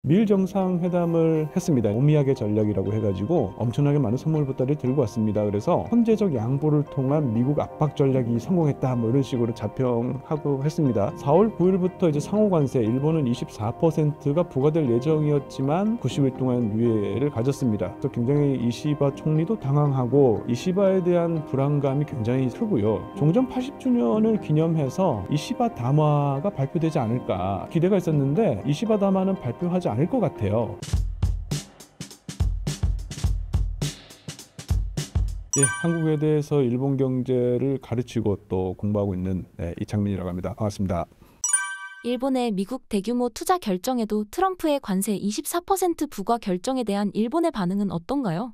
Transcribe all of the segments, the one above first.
미일 정상회담을 했습니다. 오미야게 전략이라고 해가지고 엄청나게 많은 선물 보따리를 들고 왔습니다. 그래서 선제적 양보를 통한 미국 압박 전략이 성공했다, 뭐 이런 식으로 자평하고 했습니다. 4월 9일부터 이제 상호 관세, 일본은 24%가 부과될 예정이었지만 90일 동안 유예를 가졌습니다. 그래서 굉장히 이시바 총리도 당황하고 이시바에 대한 불안감이 굉장히 크고요. 종전 80주년을 기념해서 이시바 담화가 발표되지 않을까 기대가 있었는데 이시바 담화는 발표하지 않을 것 같아요. 예, 한국에 대해서 일본 경제를 가르치고 또 공부하고 있는 이창민이라고 합니다. 반갑습니다. 일본의 미국 대규모 투자 결정에도 트럼프의 관세 24% 부과 결정에 대한 일본의 반응은 어떤가요?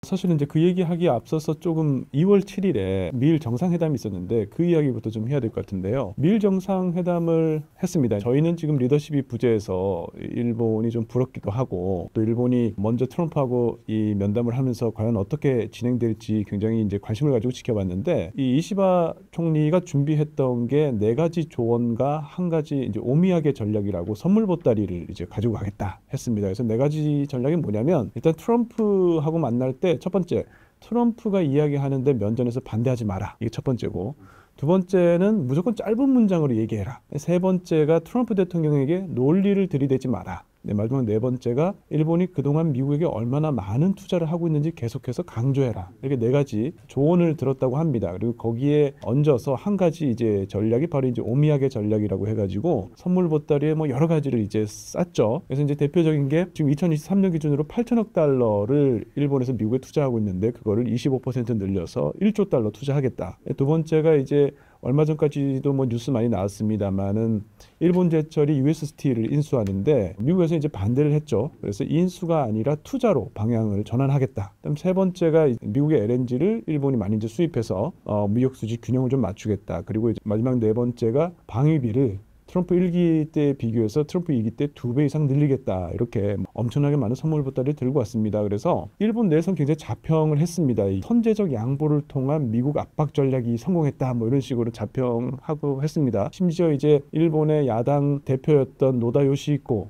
사실은 이제 그 얘기하기에 앞서서 조금 2월 7일에 미일 정상회담이 있었는데 그 이야기부터 좀 해야 될 것 같은데요. 미일 정상회담을 했습니다. 저희는 지금 리더십이 부재해서 일본이 좀 부럽기도 하고 또 일본이 먼저 트럼프하고 이 면담을 하면서 과연 어떻게 진행될지 굉장히 이제 관심을 가지고 지켜봤는데 이 이시바 총리가 준비했던 게 4가지 조언과 한 가지 이제 오미야게 전략이라고 선물 보따리를 이제 가지고 가겠다 했습니다. 그래서 4가지 전략이 뭐냐면 일단 트럼프하고 만날 때 첫 번째, 트럼프가 이야기하는데 면전에서 반대하지 마라. 이게 첫 번째고, 두 번째는 무조건 짧은 문장으로 얘기해라. 세 번째가 트럼프 대통령에게 논리를 들이대지 마라. 마지막 4번째가 일본이 그동안 미국에게 얼마나 많은 투자를 하고 있는지 계속해서 강조해라. 이렇게 4가지 조언을 들었다고 합니다. 그리고 거기에 얹어서 한 가지 이제 전략이 바로 이제 오미야게 전략이라고 해가지고 선물 보따리에 뭐 여러 가지를 이제 쌌죠. 그래서 이제 대표적인 게 지금 2023년 기준으로 8천억 달러를 일본에서 미국에 투자하고 있는데 그거를 25% 늘려서 1조 달러 투자하겠다. 두 번째가 이제 얼마 전까지도 뭐 뉴스 많이 나왔습니다만은 일본 제철이 US 스틸을 인수하는데 미국에서 이제 반대를 했죠. 그래서 인수가 아니라 투자로 방향을 전환하겠다. 그다음 세 번째가 미국의 LNG를 일본이 많이 이제 수입해서 무역 수지 균형을 좀 맞추겠다. 그리고 이제 마지막 4번째가 방위비를 트럼프 1기 때 비교해서 트럼프 2기 때 2배 이상 늘리겠다. 이렇게 엄청나게 많은 선물 보따리를 들고 왔습니다. 그래서 일본 내에서는 굉장히 자평을 했습니다. 이 선제적 양보를 통한 미국 압박 전략이 성공했다. 뭐 이런 식으로 자평하고 했습니다. 심지어 이제 일본의 야당 대표였던 노다 요시히코,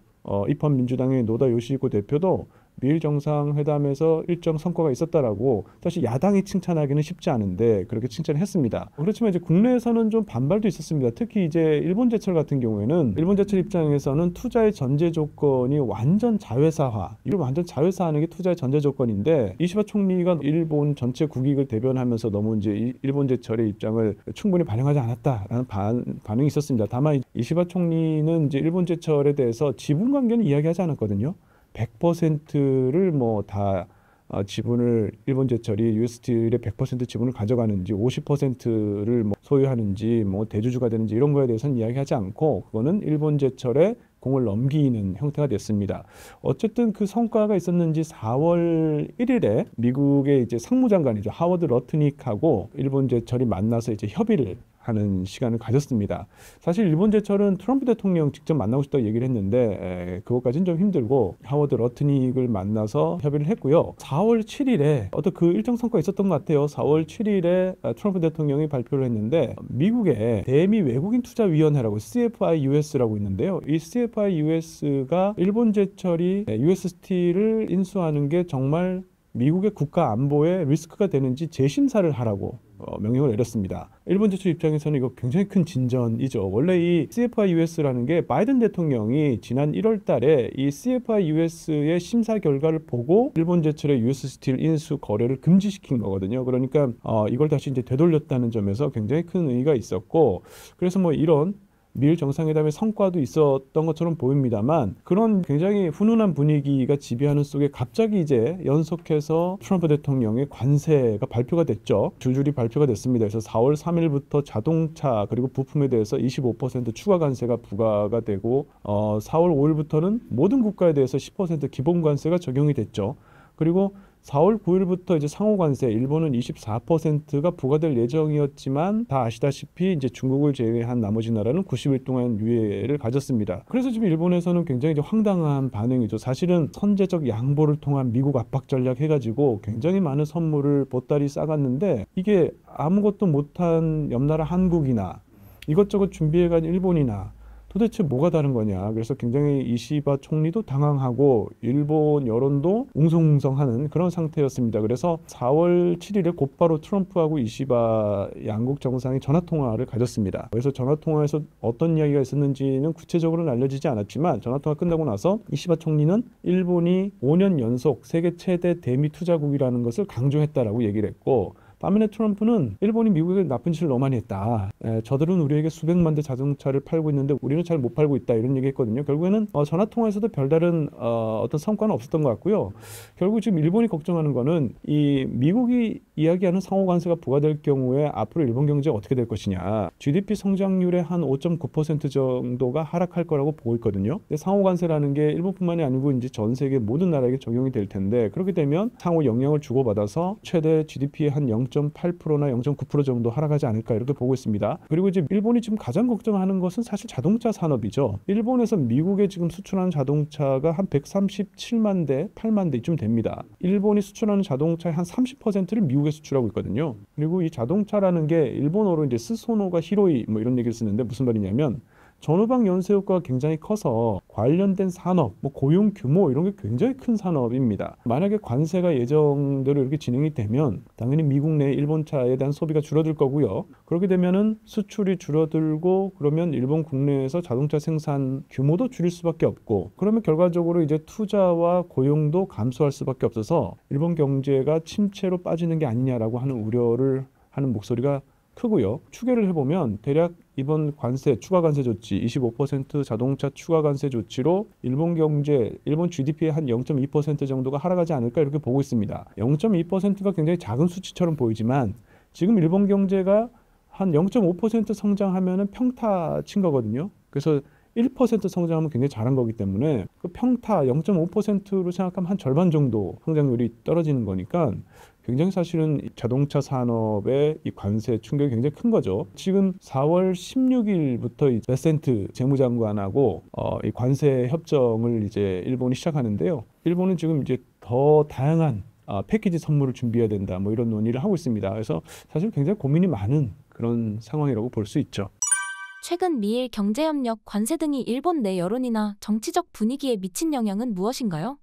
입헌 민주당의 노다 요시히코 대표도 미일 정상회담에서 일정 성과가 있었다라고 사실 야당이 칭찬하기는 쉽지 않은데 그렇게 칭찬을 했습니다. 그렇지만 이제 국내에서는 좀 반발도 있었습니다. 특히 이제 일본제철 같은 경우에는 일본제철 입장에서는 투자의 전제 조건이 완전 자회사화, 이걸 완전 자회사하는 게 투자의 전제 조건인데 이시바 총리가 일본 전체 국익을 대변하면서 너무 이제 일본제철의 입장을 충분히 반영하지 않았다라는 반응이 있었습니다. 다만 이시바 총리는 이제 일본제철에 대해서 지분 관계는 이야기하지 않았거든요. 100%를 뭐 다 지분을 일본제철이 유에스스틸의 100% 지분을 가져가는지 50%를 뭐 소유하는지 뭐 대주주가 되는지 이런 거에 대해서는 이야기하지 않고 그거는 일본제철에 공을 넘기는 형태가 됐습니다. 어쨌든 그 성과가 있었는지 4월 1일에 미국의 이제 상무장관이죠. 하워드 러트닉하고 일본제철이 만나서 이제 협의를 하는 시간을 가졌습니다. 사실 일본제철은 트럼프 대통령 직접 만나고 싶다고 얘기를 했는데 그것까지는 좀 힘들고 하워드 러트닉을 만나서 협의를 했고요. 4월 7일에 어떤 그 일정 성과가 있었던 것 같아요. 4월 7일에 트럼프 대통령이 발표를 했는데 미국의 대미 외국인 투자위원회라고 CFI-US라고 있는데요. 이 CFI-US가 일본제철이 US 스틸을 인수하는 게 정말 미국의 국가 안보에 리스크가 되는지 재심사를 하라고 명령을 내렸습니다. 일본 제철 입장에서는 이거 굉장히 큰 진전이죠. 원래 이 CFI-US라는 게 바이든 대통령이 지난 1월 달에 이 CFI-US의 심사 결과를 보고 일본 제철의 US 스틸 인수 거래를 금지시킨 거거든요. 그러니까 이걸 다시 이제 되돌렸다는 점에서 굉장히 큰 의의가 있었고 그래서 뭐 이런 미일 정상회담의 성과도 있었던 것처럼 보입니다만 그런 굉장히 훈훈한 분위기가 지배하는 속에 갑자기 이제 연속해서 트럼프 대통령의 관세가 발표가 됐죠. 줄줄이 발표가 됐습니다. 그래서 4월 3일부터 자동차 그리고 부품에 대해서 25% 추가 관세가 부과가 되고 4월 5일부터는 모든 국가에 대해서 10% 기본 관세가 적용이 됐죠. 그리고 4월 9일부터 이제 상호 관세, 일본은 24%가 부과될 예정이었지만 다 아시다시피 이제 중국을 제외한 나머지 나라는 90일 동안 유예를 가졌습니다. 그래서 지금 일본에서는 굉장히 이제 황당한 반응이죠. 사실은 선제적 양보를 통한 미국 압박 전략 해가지고 굉장히 많은 선물을 보따리 싸갔는데 이게 아무것도 못한 옆나라 한국이나 이것저것 준비해간 일본이나 도대체 뭐가 다른 거냐. 그래서 굉장히 이시바 총리도 당황하고 일본 여론도 웅성웅성하는 그런 상태였습니다. 그래서 4월 7일에 곧바로 트럼프하고 이시바 양국 정상이 전화통화를 가졌습니다. 그래서 전화통화에서 어떤 이야기가 있었는지는 구체적으로는 알려지지 않았지만 전화통화 끝나고 나서 이시바 총리는 일본이 5년 연속 세계 최대 대미 투자국이라는 것을 강조했다라고 얘기를 했고, 반면에 트럼프는 일본이 미국에 나쁜 짓을 너무 많이 했다. 저들은 우리에게 수백만 대 자동차를 팔고 있는데 우리는 잘 못 팔고 있다. 이런 얘기 했거든요. 결국에는 전화통화에서도 별다른 어떤 성과는 없었던 것 같고요. 결국 지금 일본이 걱정하는 거는 이 미국이 이야기하는 상호관세가 부과될 경우에 앞으로 일본 경제가 어떻게 될 것이냐. GDP 성장률의 한 5.9% 정도가 하락할 거라고 보고 있거든요. 근데 상호관세라는 게 일본뿐만이 아니고 이제 전 세계 모든 나라에게 적용이 될 텐데, 그렇게 되면 상호 영향을 주고받아서 최대 GDP의 한 0.8%나 0.9% 정도 하락하지 않을까 이렇게 보고 있습니다. 그리고 이제 일본이 지금 가장 걱정하는 것은 사실 자동차 산업이죠. 일본에서 미국에 지금 수출하는 자동차가 한 137만 대, 8만 대쯤 됩니다. 일본이 수출하는 자동차의 한 30%를 미국에 수출하고 있거든요. 그리고 이 자동차라는 게 일본어로 이제 스소노가 히로이 뭐 이런 얘기를 쓰는데 무슨 말이냐면 전후방 연쇄 효과가 굉장히 커서 관련된 산업, 뭐 고용 규모 이런 게 굉장히 큰 산업입니다. 만약에 관세가 예정대로 이렇게 진행이 되면 당연히 미국 내 일본차에 대한 소비가 줄어들 거고요. 그렇게 되면은 수출이 줄어들고 그러면 일본 국내에서 자동차 생산 규모도 줄일 수밖에 없고, 그러면 결과적으로 이제 투자와 고용도 감소할 수밖에 없어서 일본 경제가 침체로 빠지는 게 아니냐라고 하는 우려를 하는 목소리가 크고요. 추계를 해보면 대략 이번 관세, 추가 관세 조치 25% 자동차 추가 관세 조치로 일본 경제, 일본 GDP의 한 0.2% 정도가 하락하지 않을까 이렇게 보고 있습니다. 0.2%가 굉장히 작은 수치처럼 보이지만 지금 일본 경제가 한 0.5% 성장하면은 평타 친 거거든요. 그래서 1% 성장하면 굉장히 잘한 거기 때문에 그 평타 0.5%로 생각하면 한 절반 정도 성장률이 떨어지는 거니까 굉장히 사실은 자동차 산업의 이 관세 충격이 굉장히 큰 거죠. 지금 4월 16일부터 베센트 재무장관하고 이 관세 협정을 이제 일본이 시작하는데요. 일본은 지금 이제 더 다양한 패키지 선물을 준비해야 된다. 뭐 이런 논의를 하고 있습니다. 그래서 사실 굉장히 고민이 많은 그런 상황이라고 볼 수 있죠. 최근 미일 경제협력, 관세 등이 일본 내 여론이나 정치적 분위기에 미친 영향은 무엇인가요?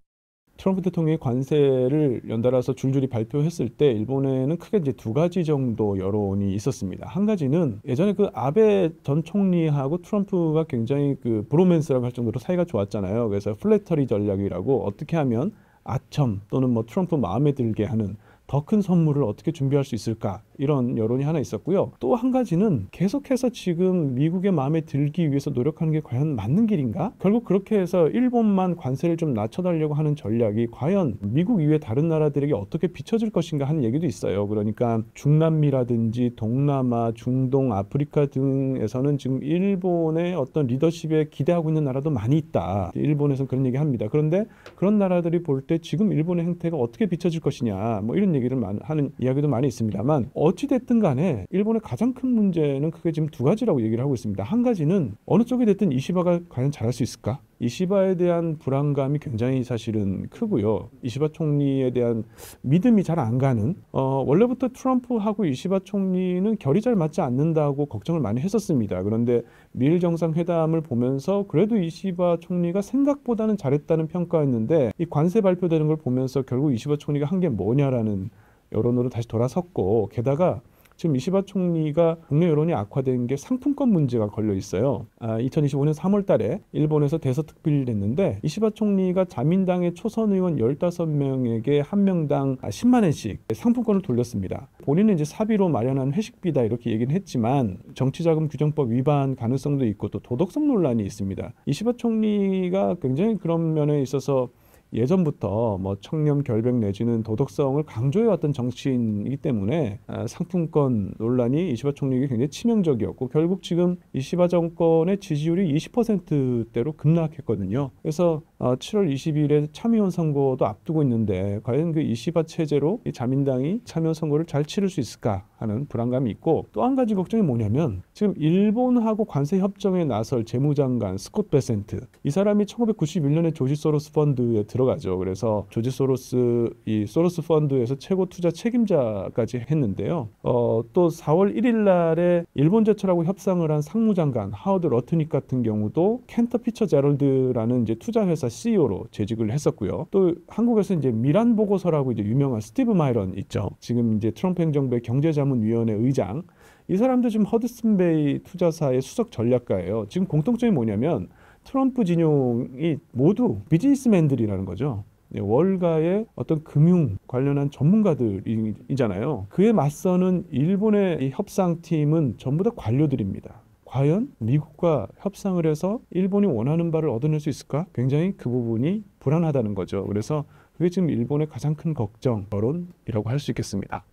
트럼프 대통령이 관세를 연달아서 줄줄이 발표했을 때 일본에는 크게 이제 두 가지 정도 여론이 있었습니다. 한 가지는 예전에 그 아베 전 총리하고 트럼프가 굉장히 그 브로맨스라고 할 정도로 사이가 좋았잖아요. 그래서 플래터리 전략이라고 어떻게 하면 아첨 또는 뭐 트럼프 마음에 들게 하는 더 큰 선물을 어떻게 준비할 수 있을까, 이런 여론이 하나 있었고요. 또 한 가지는 계속해서 지금 미국의 마음에 들기 위해서 노력하는 게 과연 맞는 길인가? 결국 그렇게 해서 일본만 관세를 좀 낮춰달라고 하는 전략이 과연 미국 이외 다른 나라들에게 어떻게 비춰질 것인가 하는 얘기도 있어요. 그러니까 중남미라든지 동남아, 중동, 아프리카 등에서는 지금 일본의 어떤 리더십에 기대하고 있는 나라도 많이 있다. 일본에서는 그런 얘기 합니다. 그런데 그런 나라들이 볼 때 지금 일본의 행태가 어떻게 비춰질 것이냐, 뭐 이런 얘기를 하는 이야기도 많이 있습니다만, 어찌 됐든 간에 일본의 가장 큰 문제는 크게 지금 두 가지라고 얘기를 하고 있습니다. 한 가지는 어느 쪽이 됐든 이시바가 과연 잘할 수 있을까? 이시바에 대한 불안감이 굉장히 사실은 크고요. 이시바 총리에 대한 믿음이 잘 안 가는, 원래부터 트럼프하고 이시바 총리는 결이 잘 맞지 않는다고 걱정을 많이 했었습니다. 그런데 미일 정상회담을 보면서 그래도 이시바 총리가 생각보다는 잘했다는 평가였는데, 이 관세 발표되는 걸 보면서 결국 이시바 총리가 한 게 뭐냐라는 여론으로 다시 돌아섰고, 게다가 지금 이시바 총리가 국내 여론이 악화된 게 상품권 문제가 걸려 있어요. 2025년 3월 달에 일본에서 대서특필을 냈는데 이시바 총리가 자민당의 초선 의원 15명에게 한 명당 10만 엔씩 상품권을 돌렸습니다. 본인은 이제 사비로 마련한 회식비다 이렇게 얘기는 했지만 정치자금 규정법 위반 가능성도 있고 또 도덕성 논란이 있습니다. 이시바 총리가 굉장히 그런 면에 있어서 예전부터 뭐 청렴 결백 내지는 도덕성을 강조해왔던 정치인이기 때문에 상품권 논란이 이시바 총리에게 굉장히 치명적이었고, 결국 지금 이시바 정권의 지지율이 20%대로 급락했거든요. 그래서 7월 20일에 참의원 선거도 앞두고 있는데 과연 그 이시바 체제로 이 자민당이 참의원 선거를 잘 치를 수 있을까 하는 불안감이 있고, 또 한 가지 걱정이 뭐냐면 지금 일본하고 관세 협정에 나설 재무장관 스콧 베센트, 이 사람이 1991년에 조지 소로스 펀드에 들어가죠. 그래서 조지 소로스 이 소로스 펀드에서 최고 투자 책임자까지 했는데요. 또 4월 1일 날에 일본제철하고 협상을 한 상무장관 하워드 러트닉 같은 경우도 켄터 피처 제럴드라는 이제 투자 회사 CEO로 재직을 했었고요. 또 한국에서 이제 미란 보고서라고 이제 유명한 스티브 마이런 있죠. 지금 이제 트럼프 행정부의 경제자문위원회 의장. 이 사람도 지금 허드슨베이 투자사의 수석 전략가예요. 지금 공통점이 뭐냐면 트럼프 진용이 모두 비즈니스맨들이라는 거죠. 월가의 어떤 금융 관련한 전문가들이잖아요. 그에 맞서는 일본의 이 협상팀은 전부 다 관료들입니다. 과연 미국과 협상을 해서 일본이 원하는 바를 얻어낼 수 있을까? 굉장히 그 부분이 불안하다는 거죠. 그래서 그게 지금 일본의 가장 큰 걱정, 여론이라고 할 수 있겠습니다.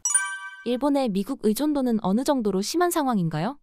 일본의 미국 의존도는 어느 정도로 심한 상황인가요?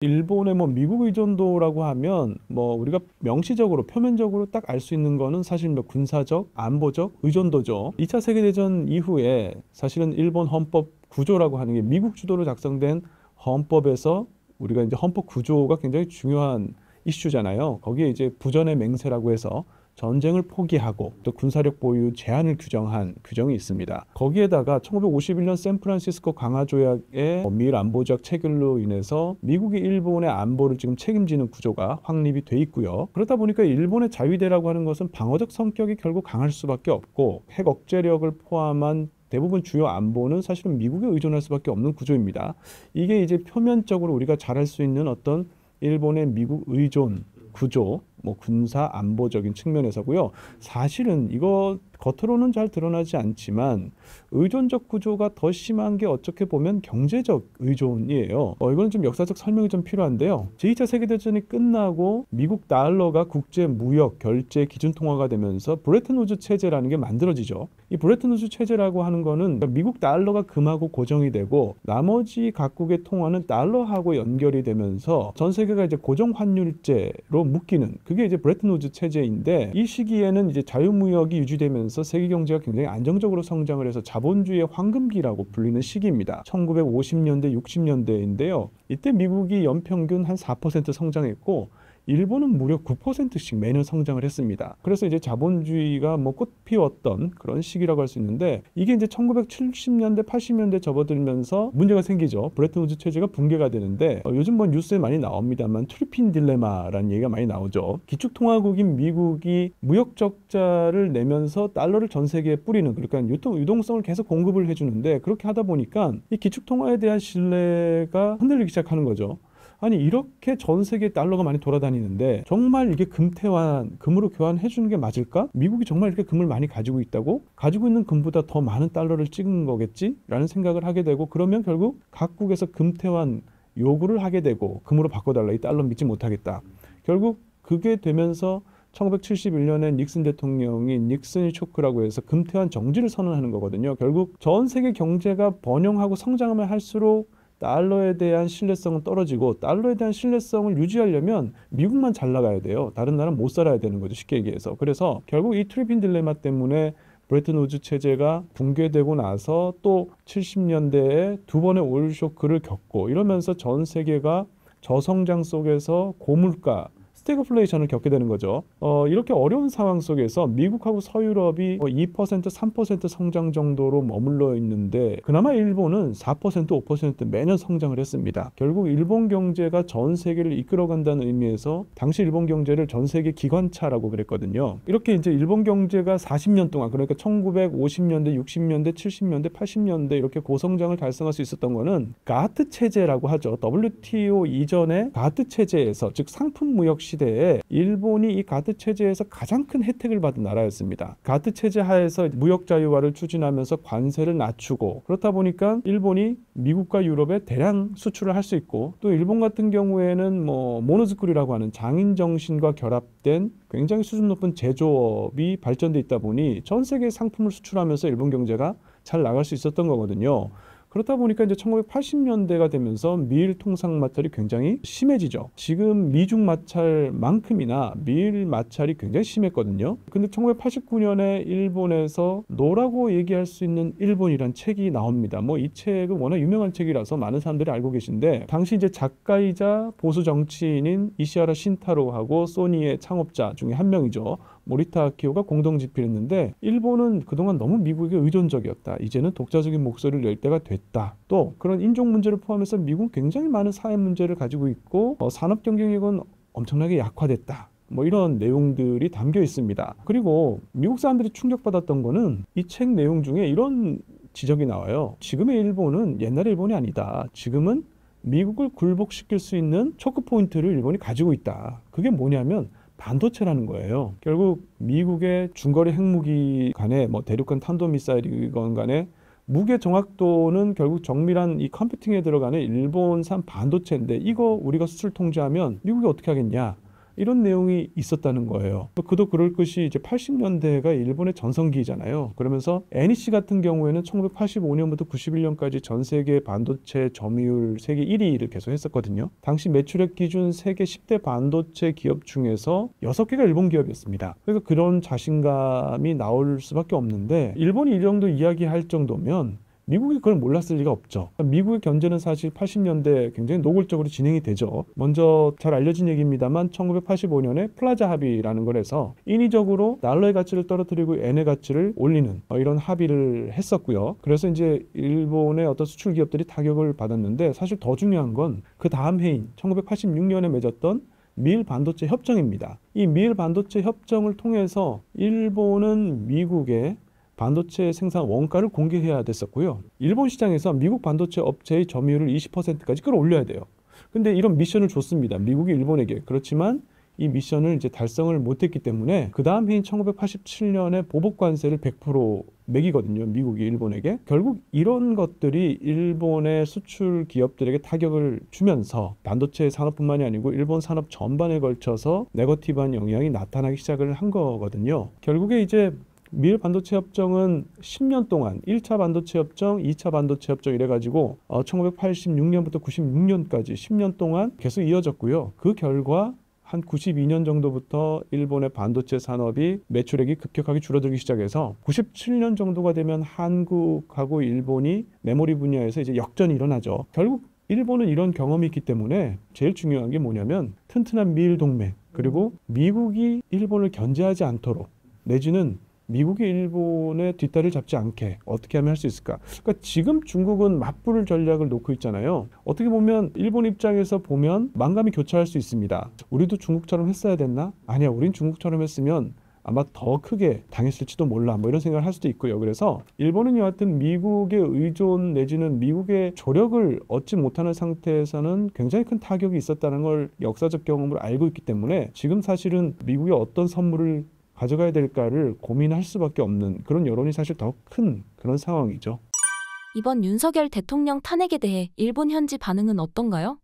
일본의 미국 의존도라고 하면 우리가 명시적으로 표면적으로 딱 알 수 있는 거는 사실 군사적, 안보적 의존도죠. 2차 세계대전 이후에 사실은 일본 헌법 구조라고 하는 게 미국 주도로 작성된 헌법에서 우리가 이제 헌법 구조가 굉장히 중요한 이슈잖아요. 거기에 이제 부전의 맹세라고 해서 전쟁을 포기하고 또 군사력 보유 제한을 규정한 규정이 있습니다. 거기에다가 1951년 샌프란시스코 강화 조약의 미일 안보적 체결로 인해서 미국이 일본의 안보를 지금 책임지는 구조가 확립이 돼 있고요. 그렇다 보니까 일본의 자위대라고 하는 것은 방어적 성격이 결국 강할 수밖에 없고, 핵 억제력을 포함한 대부분 주요 안보는 사실은 미국에 의존할 수밖에 없는 구조입니다. 이게 이제 표면적으로 우리가 잘 알 수 있는 어떤 일본의 미국 의존 구조, 군사 안보적인 측면에서고요. 사실은 이거 겉으로는 잘 드러나지 않지만 의존적 구조가 더 심한 게 어떻게 보면 경제적 의존이에요. 이거는 좀 역사적 설명이 좀 필요한데요. 제2차 세계대전이 끝나고 미국 달러가 국제 무역 결제 기준 통화가 되면서 브레튼 우즈 체제라는 게 만들어지죠. 이 브레튼 우즈 체제라고 하는 거는 미국 달러가 금하고 고정이 되고 나머지 각국의 통화는 달러하고 연결이 되면서 전 세계가 이제 고정 환율제로 묶이는, 그게 이제 브레튼 우즈 체제인데, 이 시기에는 이제 자유무역이 유지되면서 세계 경제가 굉장히 안정적으로 성장을 해서 자본주의의 황금기라고 불리는 시기입니다. 1950년대, 60년대인데요. 이때 미국이 연평균 한 4% 성장했고 일본은 무려 9%씩 매년 성장을 했습니다. 그래서 이제 자본주의가 꽃 피웠던 그런 시기라고 할 수 있는데, 이게 이제 1970년대, 80년대 접어들면서 문제가 생기죠. 브레튼 우즈 체제가 붕괴가 되는데, 요즘 뉴스에 많이 나옵니다만 트리핀 딜레마라는 얘기가 많이 나오죠. 기축통화국인 미국이 무역 적자를 내면서 달러를 전 세계에 뿌리는, 그러니까 유동성을 계속 공급을 해주는데, 그렇게 하다 보니까 이 기축통화에 대한 신뢰가 흔들리기 시작하는 거죠. 아니, 이렇게 전 세계에 달러가 많이 돌아다니는데 정말 이게 금으로 교환해 주는 게 맞을까? 미국이 정말 이렇게 금을 많이 가지고 있다고? 가지고 있는 금보다 더 많은 달러를 찍은 거겠지? 라는 생각을 하게 되고, 그러면 결국 각국에서 금태환 요구를 하게 되고, 금으로 바꿔달라, 이 달러 믿지 못하겠다. 결국 그게 되면서 1971년에 닉슨 대통령이 닉슨 쇼크라고 해서 금태환 정지를 선언하는 거거든요. 결국 전 세계 경제가 번영하고 성장하면 할수록 달러에 대한 신뢰성은 떨어지고, 달러에 대한 신뢰성을 유지하려면 미국만 잘 나가야 돼요. 다른 나라는 못 살아야 되는 거죠, 쉽게 얘기해서. 그래서 결국 이 트리핀 딜레마 때문에 브레튼 우즈 체제가 붕괴되고 나서 또 70년대에 두 번의 오일 쇼크를 겪고, 이러면서 전 세계가 저성장 속에서 고물가, 스태그플레이션을 겪게 되는 거죠. 이렇게 어려운 상황 속에서 미국하고 서유럽이 2%, 3% 성장 정도로 머물러 있는데, 그나마 일본은 4%, 5% 매년 성장을 했습니다. 결국 일본 경제가 전 세계를 이끌어간다는 의미에서 당시 일본 경제를 전 세계 기관차라고 그랬거든요. 이렇게 이제 일본 경제가 40년 동안, 그러니까 1950년대, 60년대, 70년대, 80년대 이렇게 고성장을 달성할 수 있었던 거는 가트 체제라고 하죠. WTO 이전의 가트 체제에서, 즉 상품 무역 시대에 일본이 이 가트 체제에서 가장 큰 혜택을 받은 나라였습니다. 가트 체제 하에서 무역 자유화를 추진하면서 관세를 낮추고, 그렇다 보니까 일본이 미국과 유럽에 대량 수출을 할 수 있고, 또 일본 같은 경우에는 모노즈쿠리라고 하는 장인 정신과 결합된 굉장히 수준 높은 제조업이 발전돼 있다 보니 전 세계 상품을 수출하면서 일본 경제가 잘 나갈 수 있었던 거거든요. 그렇다 보니까 이제 1980년대가 되면서 미일 통상 마찰이 굉장히 심해지죠. 지금 미중 마찰만큼이나 미일 마찰이 굉장히 심했거든요. 근데 1989년에 일본에서 노라고 얘기할 수 있는 일본이란 책이 나옵니다. 뭐 이 책은 워낙 유명한 책이라서 많은 사람들이 알고 계신데, 당시 이제 작가이자 보수 정치인인 이시하라 신타로하고 소니의 창업자 중에 한 명이죠. 모리타 아키오가 공동 집필했는데, 일본은 그동안 너무 미국에 의존적이었다. 이제는 독자적인 목소리를 낼 때가 됐다. 또 그런 인종 문제를 포함해서 미국은 굉장히 많은 사회 문제를 가지고 있고 산업 경쟁력은 엄청나게 약화됐다. 뭐 이런 내용들이 담겨 있습니다. 그리고 미국 사람들이 충격받았던 거는 이 책 내용 중에 이런 지적이 나와요. 지금의 일본은 옛날의 일본이 아니다. 지금은 미국을 굴복시킬 수 있는 초크 포인트를 일본이 가지고 있다. 그게 뭐냐면 반도체라는 거예요. 결국 미국의 중거리 핵무기 간에 뭐 대륙간 탄도미사일이건 간에 무게 정확도는 결국 정밀한 이 컴퓨팅에 들어가는 일본산 반도체인데, 이거 우리가 수출 통제하면 미국이 어떻게 하겠냐, 이런 내용이 있었다는 거예요. 그도 그럴 것이 이제 80년대가 일본의 전성기잖아요. 그러면서 NEC 같은 경우에는 1985년부터 91년까지 전 세계 반도체 점유율 세계 1위를 계속 했었거든요. 당시 매출액 기준 세계 10대 반도체 기업 중에서 6개가 일본 기업이었습니다. 그러니까 그런 자신감이 나올 수밖에 없는데, 일본이 이 정도 이야기할 정도면 미국이 그걸 몰랐을 리가 없죠. 미국의 견제는 사실 80년대 굉장히 노골적으로 진행이 되죠. 먼저 잘 알려진 얘기입니다만 1985년에 플라자 합의라는 걸 해서 인위적으로 달러의 가치를 떨어뜨리고 엔의 가치를 올리는 이런 합의를 했었고요. 그래서 이제 일본의 어떤 수출 기업들이 타격을 받았는데, 사실 더 중요한 건 그 다음 해인 1986년에 맺었던 미일 반도체 협정입니다. 이 미일 반도체 협정을 통해서 일본은 미국의 반도체 생산 원가를 공개해야 됐었고요. 일본 시장에서 미국 반도체 업체의 점유율을 20%까지 끌어올려야 돼요. 근데 이런 미션을 줬습니다. 미국이 일본에게. 그렇지만 이 미션을 이제 달성을 못했기 때문에 그 다음 해인 1987년에 보복 관세를 100% 매기거든요. 미국이 일본에게. 결국 이런 것들이 일본의 수출 기업들에게 타격을 주면서 반도체 산업뿐만이 아니고 일본 산업 전반에 걸쳐서 네거티브한 영향이 나타나기 시작을 한 거거든요. 결국에 이제 미일 반도체 협정은 10년 동안 1차 반도체 협정, 2차 반도체 협정 이래가지고 1986년부터 96년까지 10년 동안 계속 이어졌고요. 그 결과 한 92년 정도부터 일본의 반도체 산업이 매출액이 급격하게 줄어들기 시작해서 97년 정도가 되면 한국하고 일본이 메모리 분야에서 이제 역전이 일어나죠. 결국 일본은 이런 경험이 있기 때문에 제일 중요한 게 뭐냐면 튼튼한 미일 동맹, 그리고 미국이 일본을 견제하지 않도록, 내지는 미국이 일본의 뒷다리를 잡지 않게 어떻게 하면 할 수 있을까? 그러니까 지금 중국은 맞불 전략을 놓고 있잖아요. 어떻게 보면 일본 입장에서 보면 만감이 교차할 수 있습니다. 우리도 중국처럼 했어야 됐나? 아니야, 우린 중국처럼 했으면 아마 더 크게 당했을지도 몰라, 뭐 이런 생각을 할 수도 있고요. 그래서 일본은 여하튼 미국의 의존 내지는 미국의 조력을 얻지 못하는 상태에서는 굉장히 큰 타격이 있었다는 걸 역사적 경험으로 알고 있기 때문에 지금 사실은 미국이 어떤 선물을 가져가야 될까를 고민할 수밖에 없는 그런 여론이 사실 더 큰 그런 상황이죠. 이번 윤석열 대통령 탄핵에 대해 일본 현지 반응은 어떤가요?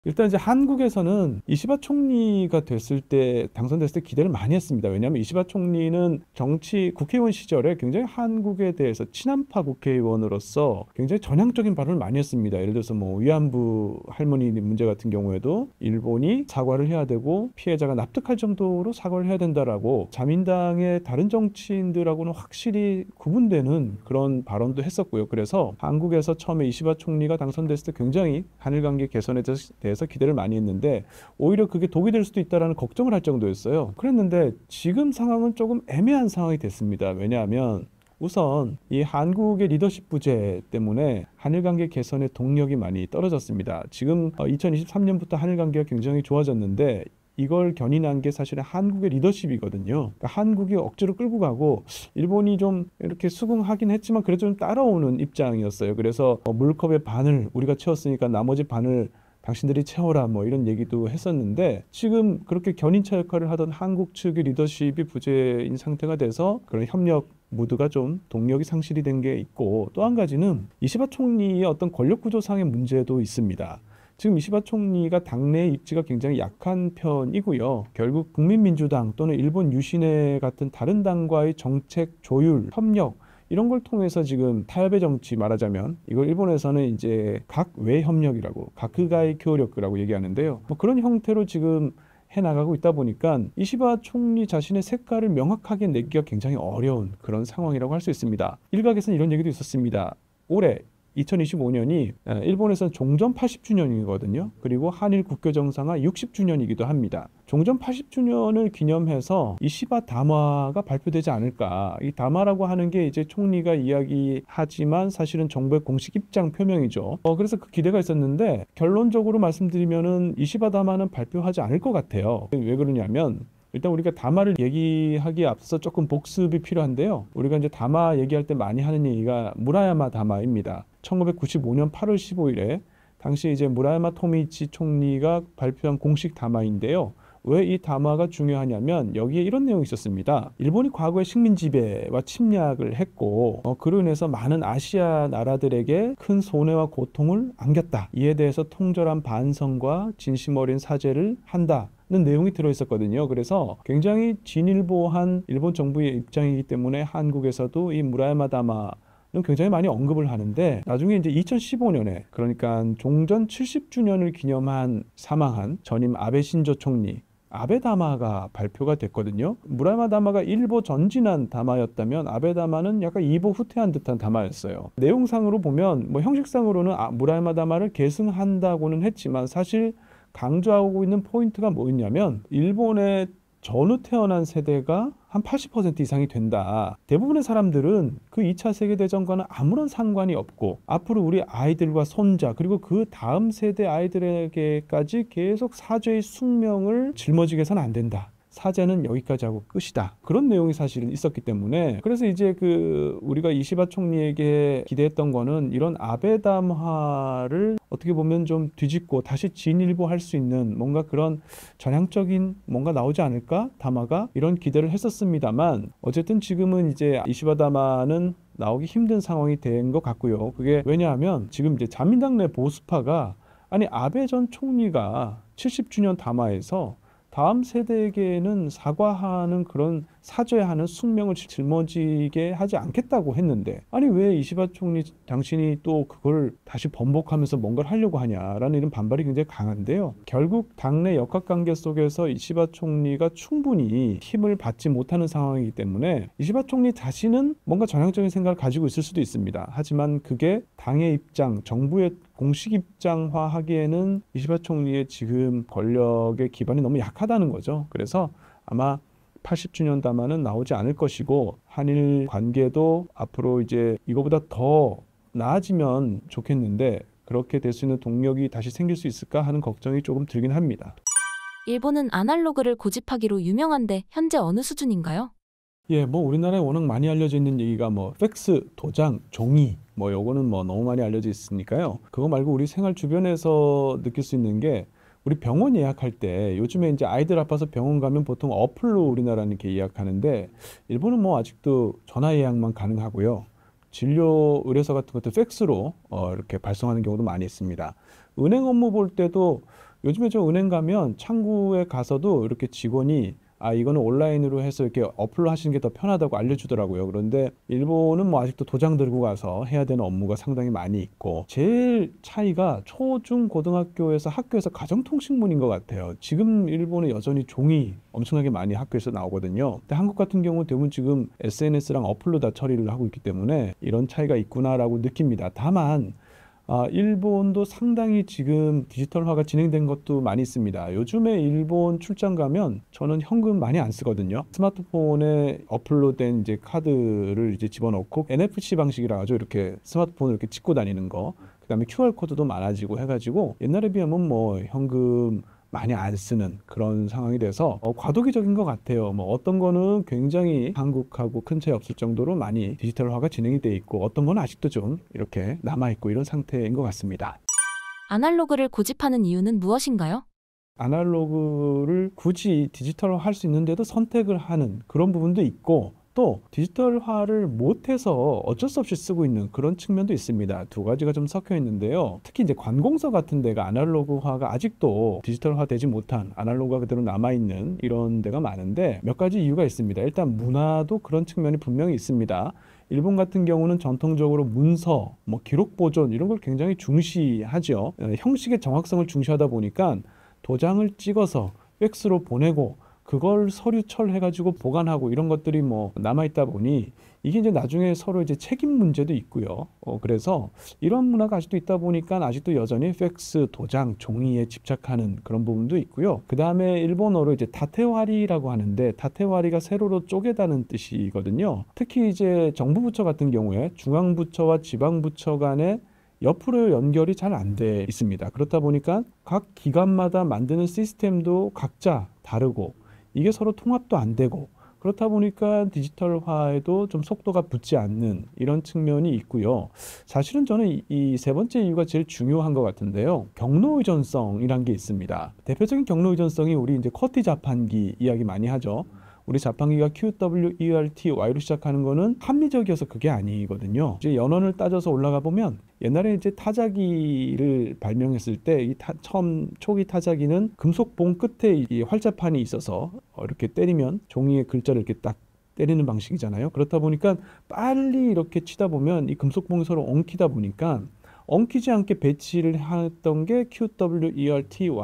일단 이제 한국에서는 이시바 총리가 됐을 때, 당선됐을 때 기대를 많이 했습니다. 왜냐하면 이시바 총리는 정치 국회의원 시절에 굉장히 한국에 대해서 친한파 국회의원으로서 굉장히 전향적인 발언을 많이 했습니다. 예를 들어서 뭐 위안부 할머니 문제 같은 경우에도 일본이 사과를 해야 되고 피해자가 납득할 정도로 사과를 해야 된다라고 자민당의 다른 정치인들하고는 확실히 구분되는 그런 발언도 했었고요. 그래서 한국에서 처음에 이시바 총리가 당선됐을 때 굉장히 한일 관계 개선에 대해서 기대를 많이 했는데, 오히려 그게 독이 될 수도 있다라는 걱정을 할 정도였어요. 그랬는데 지금 상황은 조금 애매한 상황이 됐습니다. 왜냐하면 우선 이 한국의 리더십 부재 때문에 한일 관계 개선의 동력이 많이 떨어졌습니다. 지금 2023년부터 한일 관계가 굉장히 좋아졌는데 이걸 견인한 게 사실은 한국의 리더십이거든요. 그러니까 한국이 억지로 끌고 가고 일본이 좀 이렇게 수긍하긴 했지만 그래도 좀 따라오는 입장이었어요. 그래서 물컵의 반을 우리가 채웠으니까 나머지 반을 당신들이 채워라, 뭐 이런 얘기도 했었는데, 지금 그렇게 견인차 역할을 하던 한국 측의 리더십이 부재인 상태가 돼서 그런 협력 무드가 좀 동력이 상실이 된 게 있고, 또 한 가지는 이시바 총리의 어떤 권력 구조상의 문제도 있습니다. 지금 이시바 총리가 당내 입지가 굉장히 약한 편이고요. 결국 국민민주당 또는 일본 유신회 같은 다른 당과의 정책 조율, 협력 이런 걸 통해서 지금 타협의 정치 말하자면 이걸 일본에서는 이제 각외 협력이라고 가크가이協力이라고 얘기하는데요. 뭐 그런 형태로 지금 해나가고 있다 보니까 이시바 총리 자신의 색깔을 명확하게 내기가 굉장히 어려운 그런 상황이라고 할 수 있습니다. 일각에서는 이런 얘기도 있었습니다. 올해 2025년이 일본에서는 종전 80주년이거든요. 그리고 한일 국교 정상화 60주년이기도 합니다. 종전 80주년을 기념해서 이시바 담화가 발표되지 않을까. 이 담화라고 하는 게 이제 총리가 이야기하지만 사실은 정부의 공식 입장 표명이죠. 그래서 그 기대가 있었는데 결론적으로 말씀드리면은 이시바 담화는 발표하지 않을 것 같아요. 왜 그러냐면 일단 우리가 담화를 얘기하기에 앞서 조금 복습이 필요한데요. 우리가 이제 담화 얘기할 때 많이 하는 얘기가 무라야마 담화입니다. 1995년 8월 15일에 당시 이제 무라야마 토미이치 총리가 발표한 공식 담화인데요. 왜 이 담화가 중요하냐면 여기에 이런 내용이 있었습니다. 일본이 과거에 식민 지배와 침략을 했고 그로 인해서 많은 아시아 나라들에게 큰 손해와 고통을 안겼다. 이에 대해서 통절한 반성과 진심 어린 사죄를 한다. 는 내용이 들어있었거든요. 그래서 굉장히 진일보한 일본 정부의 입장이기 때문에 한국에서도 이 무라야마 담화는 굉장히 많이 언급을 하는데 나중에 이제 2015년에 그러니까 종전 70주년을 기념한 사망한 전임 아베 신조 총리 아베 담화가 발표가 됐거든요. 무라야마 담화가 일보 전진한 담화였다면 아베 담화는 약간 이보 후퇴한 듯한 담화였어요. 내용상으로 보면 뭐 형식상으로는 무라야마 담화를 계승한다고는 했지만 사실 강조하고 있는 포인트가 뭐였냐면 일본의 전후 태어난 세대가 한 80% 이상이 된다. 대부분의 사람들은 그 2차 세계대전과는 아무런 상관이 없고 앞으로 우리 아이들과 손자 그리고 그 다음 세대 아이들에게까지 계속 사죄의 숙명을 짊어지게 해서는 안 된다. 사죄는 여기까지 하고 끝이다. 그런 내용이 사실은 있었기 때문에 그래서 이제 우리가 이시바 총리에게 기대했던 거는 이런 아베 담화를 어떻게 보면 좀 뒤집고 다시 진일보할 수 있는 뭔가 그런 전향적인 뭔가 나오지 않을까? 담화가 이런 기대를 했었습니다만 어쨌든 지금은 이제 이시바 담화는 나오기 힘든 상황이 된 것 같고요. 그게 왜냐하면 지금 이제 자민당 내 보수파가 아니 아베 전 총리가 70주년 담화에서 다음 세대에게는 사과하는 그런 사죄하는 숙명을 짊어지게 하지 않겠다고 했는데 아니 왜 이시바 총리 당신이 또 그걸 다시 번복하면서 뭔가를 하려고 하냐라는 이런 반발이 굉장히 강한데요. 결국 당내 역학관계 속에서 이시바 총리가 충분히 힘을 받지 못하는 상황이기 때문에 이시바 총리 자신은 뭔가 전향적인 생각을 가지고 있을 수도 있습니다. 하지만 그게 당의 입장, 정부의 공식 입장화하기에는 이시바 총리의 지금 권력의 기반이 너무 약하다는 거죠. 그래서 아마 80주년 담화는 나오지 않을 것이고 한일 관계도 앞으로 이제 이거보다 더 나아지면 좋겠는데 그렇게 될 수 있는 동력이 다시 생길 수 있을까 하는 걱정이 조금 들긴 합니다. 일본은 아날로그를 고집하기로 유명한데 현재 어느 수준인가요? 예, 뭐 우리나라에 워낙 많이 알려져 있는 얘기가 뭐 팩스, 도장, 종이 뭐 요거는 뭐 너무 많이 알려져 있으니까요. 그거 말고 우리 생활 주변에서 느낄 수 있는 게 우리 병원 예약할 때 요즘에 이제 아이들 아파서 병원 가면 보통 어플로 우리나라는 이렇게 예약하는데 일본은 뭐 아직도 전화 예약만 가능하고요. 진료 의뢰서 같은 것도 팩스로 이렇게 발송하는 경우도 많이 있습니다. 은행 업무 볼 때도 요즘에 저 은행 가면 창구에 가서도 이렇게 직원이 이거는 온라인으로 해서 이렇게 어플로 하시는 게 더 편하다고 알려주더라고요. 그런데 일본은 뭐 아직도 도장 들고 가서 해야 되는 업무가 상당히 많이 있고 제일 차이가 초, 중, 고등학교에서 학교에서 가정통신문인 것 같아요. 지금 일본은 여전히 종이 엄청나게 많이 학교에서 나오거든요. 근데 한국 같은 경우는 대부분 지금 SNS랑 어플로 다 처리를 하고 있기 때문에 이런 차이가 있구나라고 느낍니다. 다만 일본도 상당히 지금 디지털화가 진행된 것도 많이 있습니다. 요즘에 일본 출장 가면 저는 현금 많이 안 쓰거든요. 스마트폰에 어플로 된 이제 카드를 이제 집어넣고 NFC 방식이라 하죠. 이렇게 스마트폰을 이렇게 찍고 다니는 거. 그다음에 QR 코드도 많아지고 해가지고 옛날에 비하면 뭐 현금 많이 안 쓰는 그런 상황이 돼서 과도기적인 것 같아요. 뭐 어떤 거는 굉장히 한국하고 큰 차이 없을 정도로 많이 디지털화가 진행이 돼 있고 어떤 건 아직도 좀 이렇게 남아있고 이런 상태인 것 같습니다. 아날로그를 고집하는 이유는 무엇인가요? 아날로그를 굳이 디지털화 할 수 있는데도 선택을 하는 그런 부분도 있고 또 디지털화를 못해서 어쩔 수 없이 쓰고 있는 그런 측면도 있습니다. 두 가지가 좀 섞여 있는데요. 특히 이제 관공서 같은 데가 아날로그화가 아직도 디지털화되지 못한 아날로그가 그대로 남아있는 이런 데가 많은데 몇 가지 이유가 있습니다. 일단 문화도 그런 측면이 분명히 있습니다. 일본 같은 경우는 전통적으로 문서, 뭐 기록 보존 이런 걸 굉장히 중시하죠. 형식의 정확성을 중시하다 보니까 도장을 찍어서 팩스로 보내고 그걸 서류철 해가지고 보관하고 이런 것들이 뭐 남아있다 보니 이게 이제 나중에 서로 이제 책임 문제도 있고요. 그래서 이런 문화가 아직도 있다 보니까 아직도 여전히 팩스, 도장, 종이에 집착하는 그런 부분도 있고요. 그 다음에 일본어로 이제 다테와리라고 하는데 다테와리가 세로로 쪼개다는 뜻이거든요. 특히 이제 정부 부처 같은 경우에 중앙부처와 지방부처 간에 옆으로 연결이 잘 안 돼 있습니다. 그렇다 보니까 각 기관마다 만드는 시스템도 각자 다르고 이게 서로 통합도 안 되고 그렇다 보니까 디지털화에도 좀 속도가 붙지 않는 이런 측면이 있고요. 사실은 저는 이 세 번째 이유가 제일 중요한 것 같은데요. 경로 의존성이란 게 있습니다. 대표적인 경로 의존성이 우리 이제 쿼티 자판기 이야기 많이 하죠. 우리 자판기가 QWERTY로 시작하는 거는 합리적이어서 그게 아니거든요. 이제 연원을 따져서 올라가 보면 옛날에 이제 타자기를 발명했을 때 처음 초기 타자기는 금속봉 끝에 이 활자판이 있어서 이렇게 때리면 종이에 글자를 이렇게 딱 때리는 방식이잖아요. 그렇다 보니까 빨리 이렇게 치다 보면 이 금속봉이 서로 엉키다 보니까 엉키지 않게 배치를 했던 게 QWERTY라는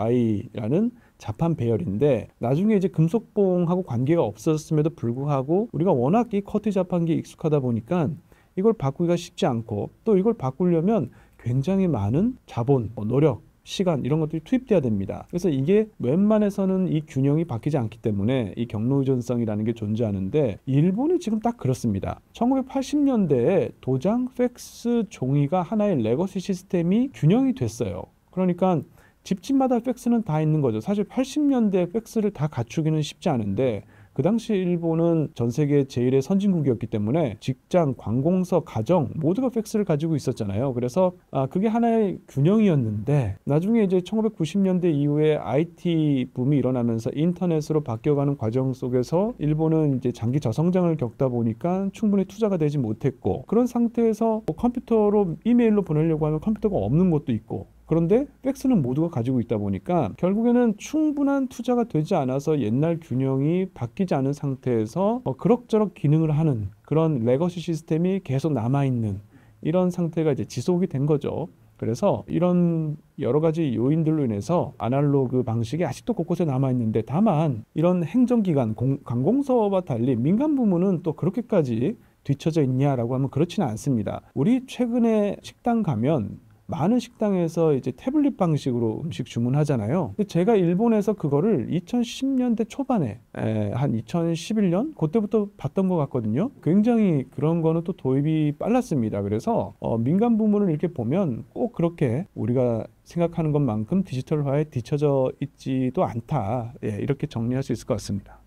자판 배열인데 나중에 이제 금속봉하고 관계가 없었음에도 불구하고 우리가 워낙 이 커티 자판기에 익숙하다 보니까 이걸 바꾸기가 쉽지 않고 또 이걸 바꾸려면 굉장히 많은 자본, 노력, 시간 이런 것들이 투입돼야 됩니다. 그래서 이게 웬만해서는 이 균형이 바뀌지 않기 때문에 이 경로 의존성이라는 게 존재하는데 일본이 지금 딱 그렇습니다. 1980년대에 도장, 팩스, 종이가 하나의 레거시 시스템이 균형이 됐어요. 그러니까 집집마다 팩스는 다 있는 거죠. 사실 80년대 팩스를 다 갖추기는 쉽지 않은데 그 당시 일본은 전 세계 제일의 선진국이었기 때문에 직장, 관공서, 가정 모두가 팩스를 가지고 있었잖아요. 그래서 그게 하나의 균형이었는데 나중에 이제 1990년대 이후에 IT 붐이 일어나면서 인터넷으로 바뀌어가는 과정 속에서 일본은 이제 장기 저성장을 겪다 보니까 충분히 투자가 되지 못했고 그런 상태에서 뭐 컴퓨터로 이메일로 보내려고 하면 컴퓨터가 없는 것도 있고 그런데 팩스는 모두가 가지고 있다 보니까 결국에는 충분한 투자가 되지 않아서 옛날 균형이 바뀌지 않은 상태에서 그럭저럭 기능을 하는 그런 레거시 시스템이 계속 남아있는 이런 상태가 이제 지속이 된 거죠. 그래서 이런 여러 가지 요인들로 인해서 아날로그 방식이 아직도 곳곳에 남아있는데 다만 이런 행정기관, 관공서와 달리 민간 부문은 또 그렇게까지 뒤처져 있냐라고 하면 그렇지는 않습니다. 우리 최근에 식당 가면 많은 식당에서 이제 태블릿 방식으로 음식 주문하잖아요. 제가 일본에서 그거를 2010년대 초반에 한 2011년 그때부터 봤던 것 같거든요. 굉장히 그런 거는 또 도입이 빨랐습니다. 그래서 민간 부문을 이렇게 보면 꼭 그렇게 우리가 생각하는 것만큼 디지털화에 뒤처져 있지도 않다. 이렇게 정리할 수 있을 것 같습니다.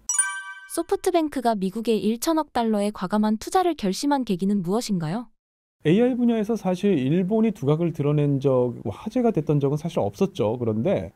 소프트뱅크가 미국에 1천억 달러의 과감한 투자를 결심한 계기는 무엇인가요? AI 분야에서 사실 일본이 두각을 드러낸 화제가 됐던 적은 사실 없었죠. 그런데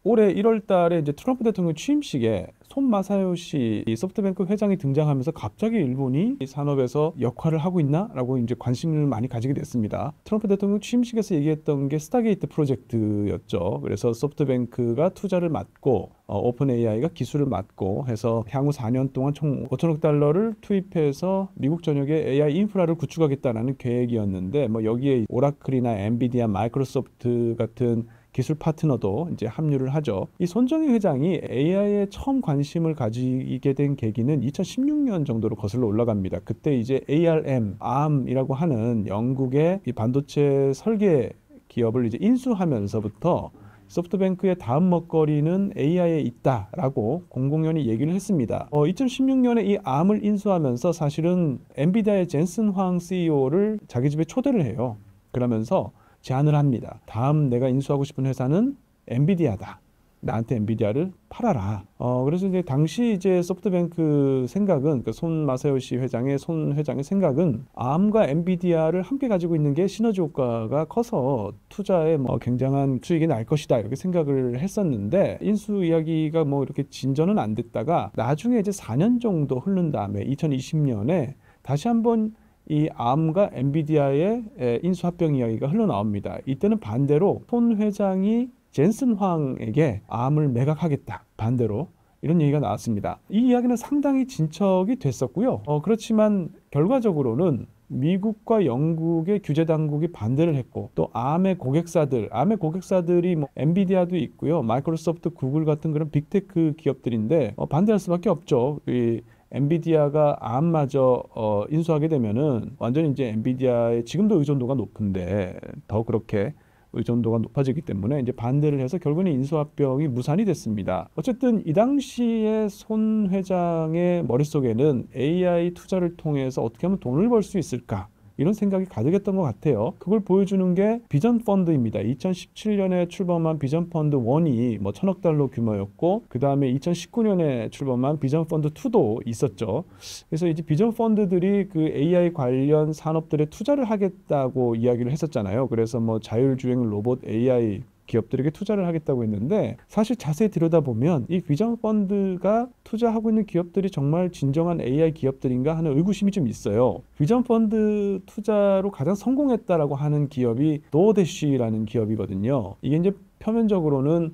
올해 1월 달에 이제 트럼프 대통령 취임식에 손 마사요시 소프트뱅크 회장이 등장하면서 갑자기 일본이 이 산업에서 역할을 하고 있나라고 이제 관심을 많이 가지게 됐습니다. 트럼프 대통령 취임식에서 얘기했던 게 스타게이트 프로젝트였죠. 그래서 소프트뱅크가 투자를 맡고 오픈 AI가 기술을 맡고 해서 향후 4년 동안 총 5천억 달러를 투입해서 미국 전역에 AI 인프라를 구축하겠다는 계획이었는데 뭐 여기에 오라클이나 엔비디아, 마이크로소프트 같은 기술 파트너도 이제 합류를 하죠. 이 손정희 회장이 AI에 처음 관심을 가지게 된 계기는 2016년 정도로 거슬러 올라갑니다. 그때 이제 ARM이라고 하는 영국의 이 반도체 설계 기업을 이제 인수하면서부터 소프트뱅크의 다음 먹거리는 AI에 있다라고 공공연히 얘기를 했습니다. 2016년에 이 ARM을 인수하면서 사실은 엔비디아의 젠슨 황 CEO를 자기 집에 초대를 해요. 그러면서 제안을 합니다. 다음 내가 인수하고 싶은 회사는 엔비디아다. 나한테 엔비디아를 팔아라. 그래서 이제 당시 이제 소프트뱅크 생각은 손 마사요시 회장의 생각은 ARM과 엔비디아를 함께 가지고 있는 게 시너지 효과가 커서 투자에 굉장한 수익이 날 것이다 이렇게 생각을 했었는데 인수 이야기가 이렇게 진전은 안 됐다가 나중에 이제 4년 정도 흐른 다음에 2020년에 다시 한번 이 ARM과 엔비디아의 인수 합병 이야기가 흘러나옵니다. 이때는 반대로 손 회장이 젠슨 황에게 ARM을 매각하겠다. 반대로 이런 얘기가 나왔습니다. 이 이야기는 상당히 진척이 됐었고요. 그렇지만 결과적으로는 미국과 영국의 규제 당국이 반대를 했고 또 ARM의 고객사들이 엔비디아도 있고요. 마이크로소프트, 구글 같은 그런 빅테크 기업들인데 반대할 수밖에 없죠. 이 엔비디아가 ARM마저 인수하게 되면은 완전히 이제 엔비디아의 지금도 의존도가 높은데 더 그렇게 의존도가 높아지기 때문에 이제 반대를 해서 결국은 인수합병이 무산이 됐습니다. 어쨌든 이 당시에 손 회장의 머릿속에는 AI 투자를 통해서 어떻게 하면 돈을 벌 수 있을까? 이런 생각이 가득했던 것 같아요. 그걸 보여주는 게 비전 펀드입니다. 2017년에 출범한 비전 펀드 1이 1,000억 달러 규모였고 그 다음에 2019년에 출범한 비전 펀드 2도 있었죠. 그래서 이제 비전 펀드들이 그 AI 관련 산업들에 투자를 하겠다고 이야기를 했었잖아요. 그래서 자율주행 로봇 AI 기업들에게 투자를 하겠다고 했는데 사실 자세히 들여다보면 이 비전 펀드가 투자하고 있는 기업들이 정말 진정한 AI 기업들인가 하는 의구심이 좀 있어요. 비전 펀드 투자로 가장 성공했다라고 하는 기업이 도어대쉬라는 기업이거든요. 이게 이제 표면적으로는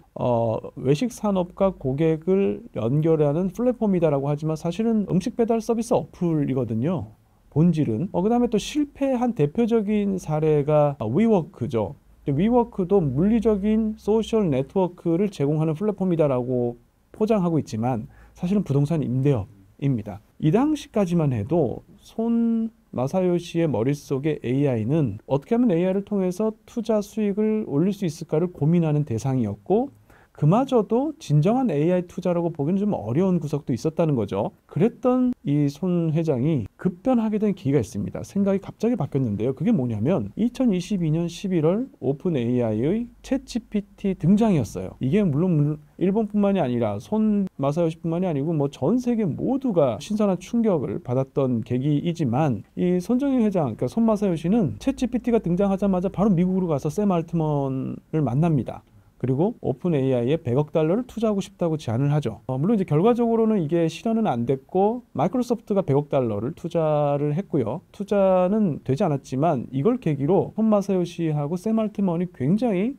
외식 산업과 고객을 연결하는 플랫폼이다라고 하지만 사실은 음식 배달 서비스 어플이거든요. 본질은. 그다음에 또 실패한 대표적인 사례가 위워크죠. 위워크도 물리적인 소셜 네트워크를 제공하는 플랫폼이다라고 포장하고 있지만 사실은 부동산 임대업입니다. 이 당시까지만 해도 손 마사요시의 머릿속에 AI는 어떻게 하면 AI를 통해서 투자 수익을 올릴 수 있을까를 고민하는 대상이었고 그마저도 진정한 AI 투자라고 보기는 좀 어려운 구석도 있었다는 거죠. 그랬던 이 손 회장이 급변하게 된 계기가 있습니다. 생각이 갑자기 바뀌었는데요. 그게 뭐냐면 2022년 11월 오픈 AI의 챗GPT 등장이었어요. 이게 물론 일본뿐만이 아니라 손 마사요시뿐만이 아니고 전 세계 모두가 신선한 충격을 받았던 계기이지만 이 손정희 회장, 그러니까 손 마사요시는 챗GPT가 등장하자마자 바로 미국으로 가서 샘 알트먼을 만납니다. 그리고 오픈 AI에 100억 달러를 투자하고 싶다고 제안을 하죠. 물론 이제 결과적으로는 이게 실현은 안 됐고 마이크로소프트가 100억 달러를 투자를 했고요. 투자는 되지 않았지만 이걸 계기로 손 마사요시하고 샘 알트먼이 굉장히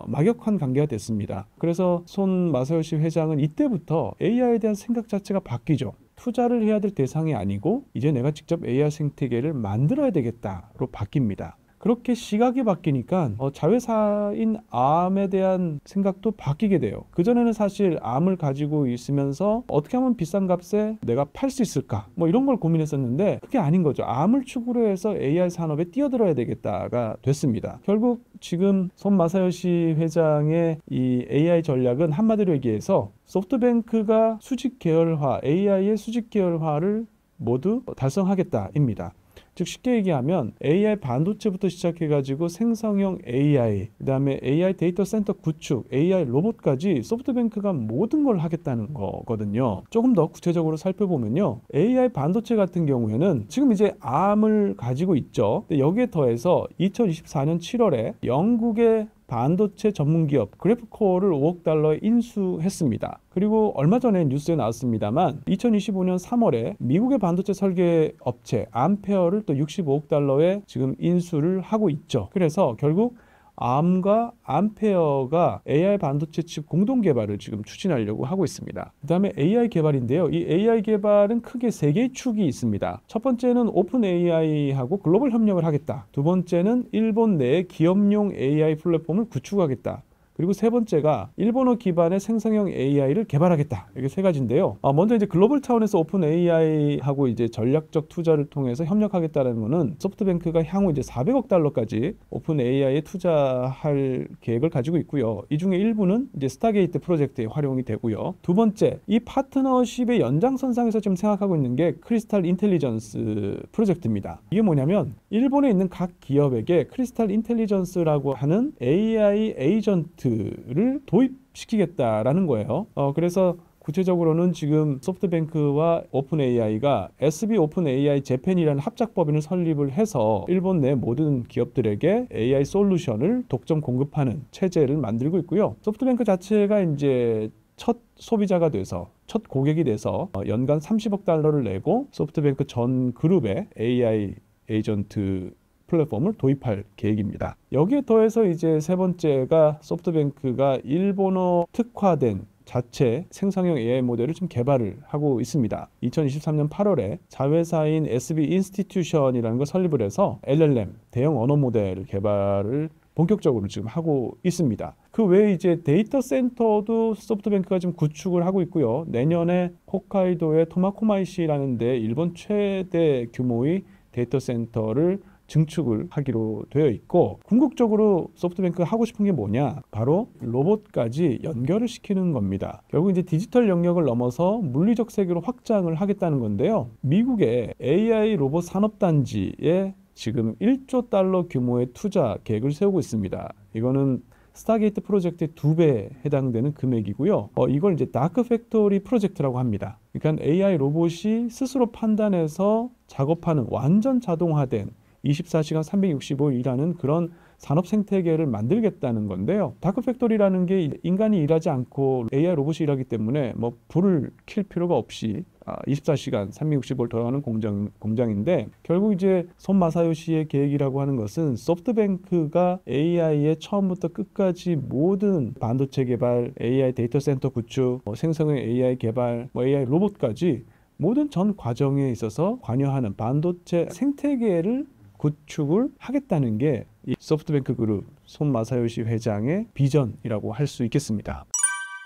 막역한 관계가 됐습니다. 그래서 손 마사요시 회장은 이때부터 AI에 대한 생각 자체가 바뀌죠. 투자를 해야 될 대상이 아니고 이제 내가 직접 AI 생태계를 만들어야 되겠다로 바뀝니다. 그렇게 시각이 바뀌니까 자회사인 ARM에 대한 생각도 바뀌게 돼요. 그전에는 사실 ARM을 가지고 있으면서 어떻게 하면 비싼 값에 내가 팔 수 있을까 이런 걸 고민했었는데 그게 아닌 거죠. ARM을 축으로 해서 AI 산업에 뛰어들어야 되겠다가 됐습니다. 결국 지금 손 마사요시 회장의 이 AI 전략은 한마디로 얘기해서 소프트뱅크가 수직 계열화, AI의 수직 계열화를 모두 달성하겠다입니다. 즉 쉽게 얘기하면 AI 반도체부터 시작해가지고 생성형 AI, 그 다음에 AI 데이터 센터 구축, AI 로봇까지 소프트뱅크가 모든 걸 하겠다는 거거든요. 조금 더 구체적으로 살펴보면요. AI 반도체 같은 경우에는 지금 이제 ARM을 가지고 있죠. 근데 여기에 더해서 2024년 7월에 영국의 반도체 전문기업 그래프코어를 5억 달러에 인수했습니다. 그리고 얼마 전에 뉴스에 나왔습니다만 2025년 3월에 미국의 반도체 설계 업체 암페어를 또 65억 달러에 지금 인수를 하고 있죠. 그래서 결국 ARM과 암페어가 AI 반도체 칩 공동 개발을 지금 추진하려고 하고 있습니다. 그 다음에 AI 개발인데요. 이 AI 개발은 크게 3개의 축이 있습니다. 첫 번째는 오픈 AI하고 글로벌 협력을 하겠다. 두 번째는 일본 내에 기업용 AI 플랫폼을 구축하겠다. 그리고 세 번째가 일본어 기반의 생성형 AI를 개발하겠다. 이게 세 가지인데요. 먼저 이제 글로벌 차원에서 오픈 AI하고 이제 전략적 투자를 통해서 협력하겠다는 거는 소프트뱅크가 향후 이제 400억 달러까지 오픈 AI에 투자할 계획을 가지고 있고요. 이 중에 일부는 이제 스타게이트 프로젝트에 활용이 되고요. 두 번째, 이 파트너십의 연장선상에서 지금 생각하고 있는 게 크리스탈 인텔리전스 프로젝트입니다. 이게 뭐냐면 일본에 있는 각 기업에게 크리스탈 인텔리전스라고 하는 AI 에이전트 프로젝트를 도입시키겠다라는 거예요. 그래서 구체적으로는 지금 소프트뱅크와 오픈 AI가 SB 오픈 AI 재팬이라는 합작 법인을 설립을 해서 일본 내 모든 기업들에게 AI 솔루션을 독점 공급하는 체제를 만들고 있고요. 소프트뱅크 자체가 이제 첫 소비자가 돼서 첫 고객이 돼서 연간 30억 달러를 내고 소프트뱅크 전 그룹에 AI 에이전트 플랫폼을 도입할 계획입니다. 여기에 더해서 이제 세 번째가 소프트뱅크가 일본어 특화된 자체 생성형 AI 모델을 좀 개발을 하고 있습니다. 2023년 8월에 자회사인 SB 인스티튜션이라는 걸 설립을 해서 LLM 대형 언어 모델 개발을 본격적으로 지금 하고 있습니다. 그 외에 이제 데이터 센터도 소프트뱅크가 지금 구축을 하고 있고요. 내년에 홋카이도의 토마코마이시라는 데 일본 최대 규모의 데이터 센터를 증축을 하기로 되어 있고, 궁극적으로 소프트뱅크가 하고 싶은 게 뭐냐? 바로 로봇까지 연결을 시키는 겁니다. 결국 이제 디지털 영역을 넘어서 물리적 세계로 확장을 하겠다는 건데요. 미국의 AI 로봇 산업단지에 지금 1조 달러 규모의 투자 계획을 세우고 있습니다. 이거는 스타게이트 프로젝트의 2배에 해당되는 금액이고요. 이걸 이제 다크 팩토리 프로젝트라고 합니다. 그러니까 AI 로봇이 스스로 판단해서 작업하는 완전 자동화된 24시간 365일 일하는 그런 산업 생태계를 만들겠다는 건데요. 다크 팩토리라는 게 인간이 일하지 않고 AI 로봇이 일하기 때문에 뭐 불을 킬 필요가 없이 24시간 365일 돌아가는 공장인데, 결국 이제 손 마사요시의 계획이라고 하는 것은 소프트뱅크가 AI의 처음부터 끝까지 모든 반도체 개발, AI 데이터 센터 구축, 생성형 AI 개발, AI 로봇까지 모든 전 과정에 있어서 관여하는 반도체 생태계를 구축을 하겠다는 게 이 소프트뱅크 그룹 손 마사요시 회장의 비전이라고 할 수 있겠습니다.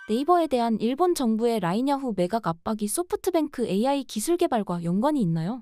네이버에 대한 일본 정부의 라인야후 매각 압박이 소프트뱅크 AI 기술 개발과 연관이 있나요?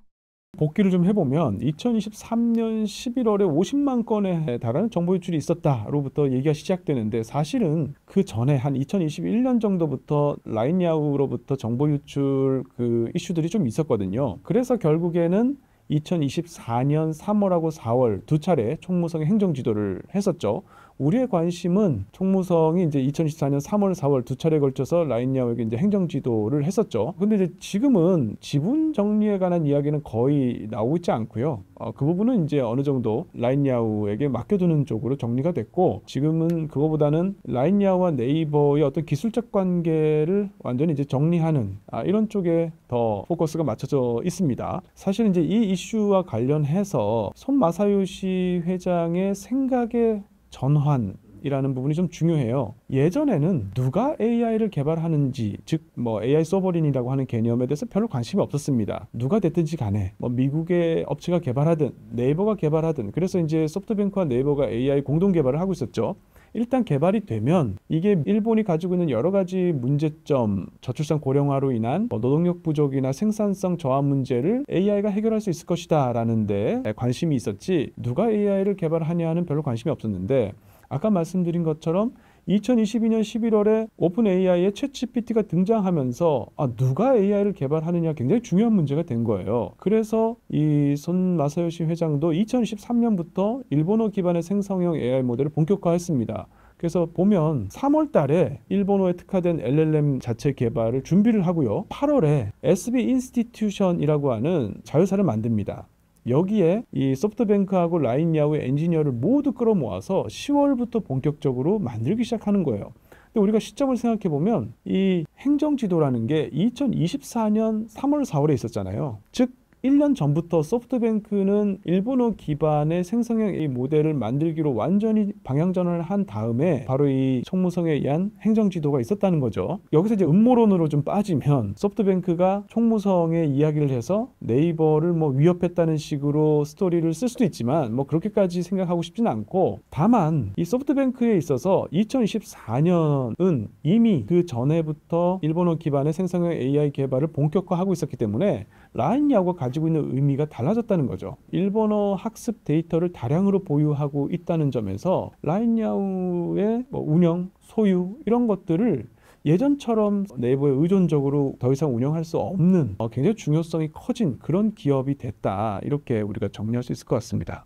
복기를 좀 해보면 2023년 11월에 50만 건에 달하는 정보 유출이 있었다로부터 얘기가 시작되는데, 사실은 그 전에 한 2021년 정도부터 라인야후로부터 정보 유출 그 이슈들이 좀 있었거든요. 그래서 결국에는 2024년 3월하고 4월 두 차례 총무성의 행정 지도를 했었죠. 우리의 관심은 총무성이 이제 2024년 3월, 4월 두 차례에 걸쳐서 라인야후에게 이제 행정 지도를 했었죠. 근데 이제 지금은 지분 정리에 관한 이야기는 거의 나오고 있지 않고요. 그 부분은 이제 어느 정도 라인야후에게 맡겨두는 쪽으로 정리가 됐고, 지금은 그거보다는 라인야후와 네이버의 어떤 기술적 관계를 완전히 이제 정리하는 이런 쪽에 더 포커스가 맞춰져 있습니다. 사실 이제 이 이슈와 관련해서 손 마사요시 회장의 생각의 전환이라는 부분이 좀 중요해요. 예전에는 누가 AI를 개발하는지, 즉 뭐 AI 소버린이라고 하는 개념에 대해서 별로 관심이 없었습니다. 누가 됐든지 간에 뭐 미국의 업체가 개발하든 네이버가 개발하든, 그래서 이제 소프트뱅크와 네이버가 AI 공동 개발을 하고 있었죠. 일단 개발이 되면 이게 일본이 가지고 있는 여러 가지 문제점, 저출산 고령화로 인한 노동력 부족이나 생산성 저하 문제를 AI가 해결할 수 있을 것이다 라는 데 관심이 있었지, 누가 AI를 개발하냐는 별로 관심이 없었는데, 아까 말씀드린 것처럼 2022년 11월에 오픈 AI의 챗GPT가 등장하면서 누가 AI를 개발하느냐 굉장히 중요한 문제가 된 거예요. 그래서 이 손 마사요시 회장도 2023년부터 일본어 기반의 생성형 AI 모델을 본격화했습니다. 그래서 보면 3월 달에 일본어에 특화된 LLM 자체 개발을 준비를 하고요. 8월에 SB 인스티튜션이라고 하는 자회사를 만듭니다. 여기에 이 소프트뱅크하고 라인야후의 엔지니어를 모두 끌어모아서 10월부터 본격적으로 만들기 시작하는 거예요. 근데 우리가 시점을 생각해 보면 이 행정지도라는 게 2024년 3월, 4월에 있었잖아요. 즉 1년 전부터 소프트뱅크는 일본어 기반의 생성형 AI 모델을 만들기로 완전히 방향전환을 한 다음에 바로 이 총무성에 의한 행정지도가 있었다는 거죠. 여기서 이제 음모론으로 좀 빠지면 소프트뱅크가 총무성에 이야기를 해서 네이버를 뭐 위협했다는 식으로 스토리를 쓸 수도 있지만 뭐 그렇게까지 생각하고 싶지는 않고, 다만 이 소프트뱅크에 있어서 2024년은 이미 그 전에부터 일본어 기반의 생성형 AI 개발을 본격화하고 있었기 때문에 라인야후가 가지고 있는 의미가 달라졌다는 거죠. 일본어 학습 데이터를 다량으로 보유하고 있다는 점에서 라인야후의 뭐 운영, 소유 이런 것들을 예전처럼 네이버에 의존적으로 더 이상 운영할 수 없는 굉장히 중요성이 커진 그런 기업이 됐다, 이렇게 우리가 정리할 수 있을 것 같습니다.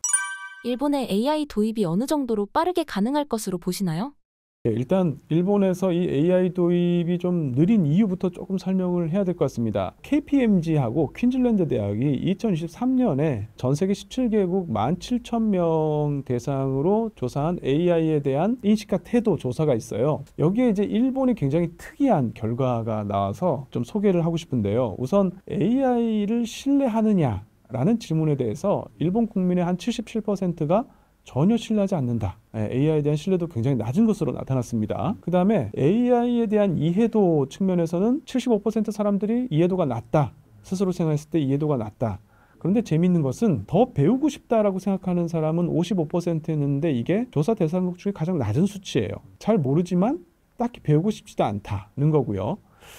일본의 AI 도입이 어느 정도로 빠르게 가능할 것으로 보시나요? 일단 일본에서 이 AI 도입이 좀 느린 이유부터 조금 설명을 해야 될 것 같습니다. KPMG하고 퀸즐랜드 대학이 2023년에 전 세계 17개국 17,000명 대상으로 조사한 AI에 대한 인식과 태도 조사가 있어요. 여기에 이제 일본이 굉장히 특이한 결과가 나와서 좀 소개를 하고 싶은데요. 우선 AI를 신뢰하느냐? 라는 질문에 대해서 일본 국민의 한 77%가 전혀 신뢰하지 않는다. AI에 대한 신뢰도 굉장히 낮은 것으로 나타났습니다. 그 다음에 AI에 대한 이해도 측면에서는 75% 사람들이 이해도가 낮다. 스스로 생각했을 때 이해도가 낮다. 그런데 재미있는 것은 더 배우고 싶다라고 생각하는 사람은 55%였는데 이게 조사 대상국 중에 가장 낮은 수치예요. 잘 모르지만 딱히 배우고 싶지도 않다는 거고요.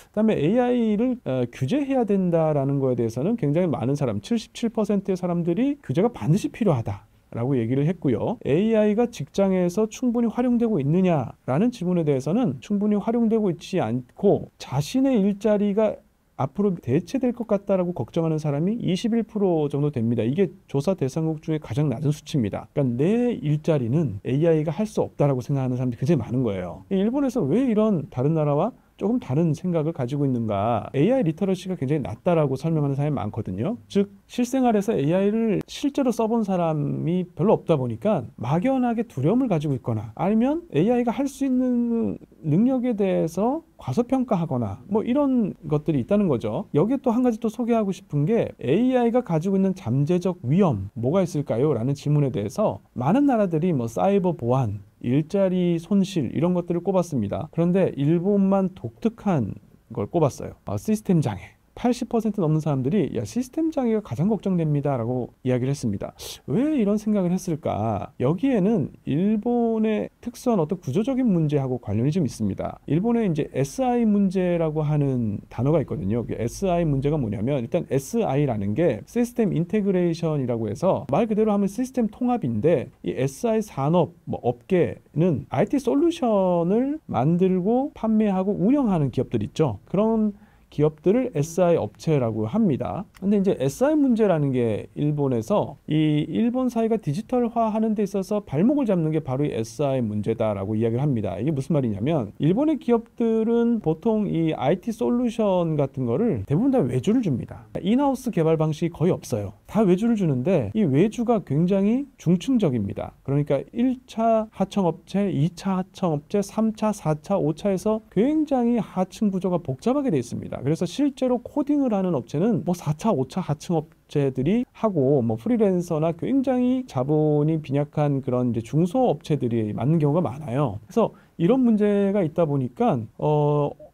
그다음에 AI를 규제해야 된다라는 거에 대해서는 굉장히 많은 사람, 77%의 사람들이 규제가 반드시 필요하다. 라고 얘기를 했고요. AI가 직장에서 충분히 활용되고 있느냐라는 질문에 대해서는 충분히 활용되고 있지 않고 자신의 일자리가 앞으로 대체될 것 같다라고 걱정하는 사람이 21% 정도 됩니다. 이게 조사 대상국 중에 가장 낮은 수치입니다. 그러니까 내 일자리는 AI가 할 수 없다라고 생각하는 사람들이 굉장히 많은 거예요. 일본에서 왜 이런 다른 나라와 조금 다른 생각을 가지고 있는가? AI 리터러시가 굉장히 낮다라고 설명하는 사람이 많거든요. 즉 실생활에서 AI를 실제로 써본 사람이 별로 없다 보니까 막연하게 두려움을 가지고 있거나 아니면 AI가 할 수 있는 능력에 대해서 과소평가하거나 뭐 이런 것들이 있다는 거죠. 여기에 또 한 가지 또 소개하고 싶은 게 AI가 가지고 있는 잠재적 위험 뭐가 있을까요? 라는 질문에 대해서 많은 나라들이 뭐 사이버 보안 일자리 손실 이런 것들을 꼽았습니다. 그런데 일본만 독특한 걸 꼽았어요. 시스템 장애. 80% 넘는 사람들이 야, 시스템 장애가 가장 걱정됩니다 라고 이야기를 했습니다. 왜 이런 생각을 했을까? 여기에는 일본의 특수한 어떤 구조적인 문제하고 관련이 좀 있습니다. 일본에 이제 SI 문제라고 하는 단어가 있거든요. SI 문제가 뭐냐면 일단 SI라는 게 시스템 인테그레이션이라고 해서 말 그대로 하면 시스템 통합인데 이 SI 산업 업계는 IT 솔루션을 만들고 판매하고 운영하는 기업들 있죠. 그런 기업들을 SI 업체라고 합니다. 근데 이제 SI 문제라는 게 일본에서 이 일본 사회가 디지털화하는 데 있어서 발목을 잡는 게 바로 이 SI 문제다라고 이야기를 합니다. 이게 무슨 말이냐면 일본의 기업들은 보통 이 IT 솔루션 같은 거를 대부분 다 외주를 줍니다. 인하우스 개발 방식이 거의 없어요. 다 외주를 주는데 이 외주가 굉장히 중층적입니다. 그러니까 1차 하청업체, 2차 하청업체, 3차, 4차, 5차에서 굉장히 하층 구조가 복잡하게 되어 있습니다. 그래서 실제로 코딩을 하는 업체는 뭐 4차, 5차 하층업체들이 하고 뭐 프리랜서나 굉장히 자본이 빈약한 그런 이제 중소업체들이 맞는 경우가 많아요. 그래서 이런 문제가 있다 보니까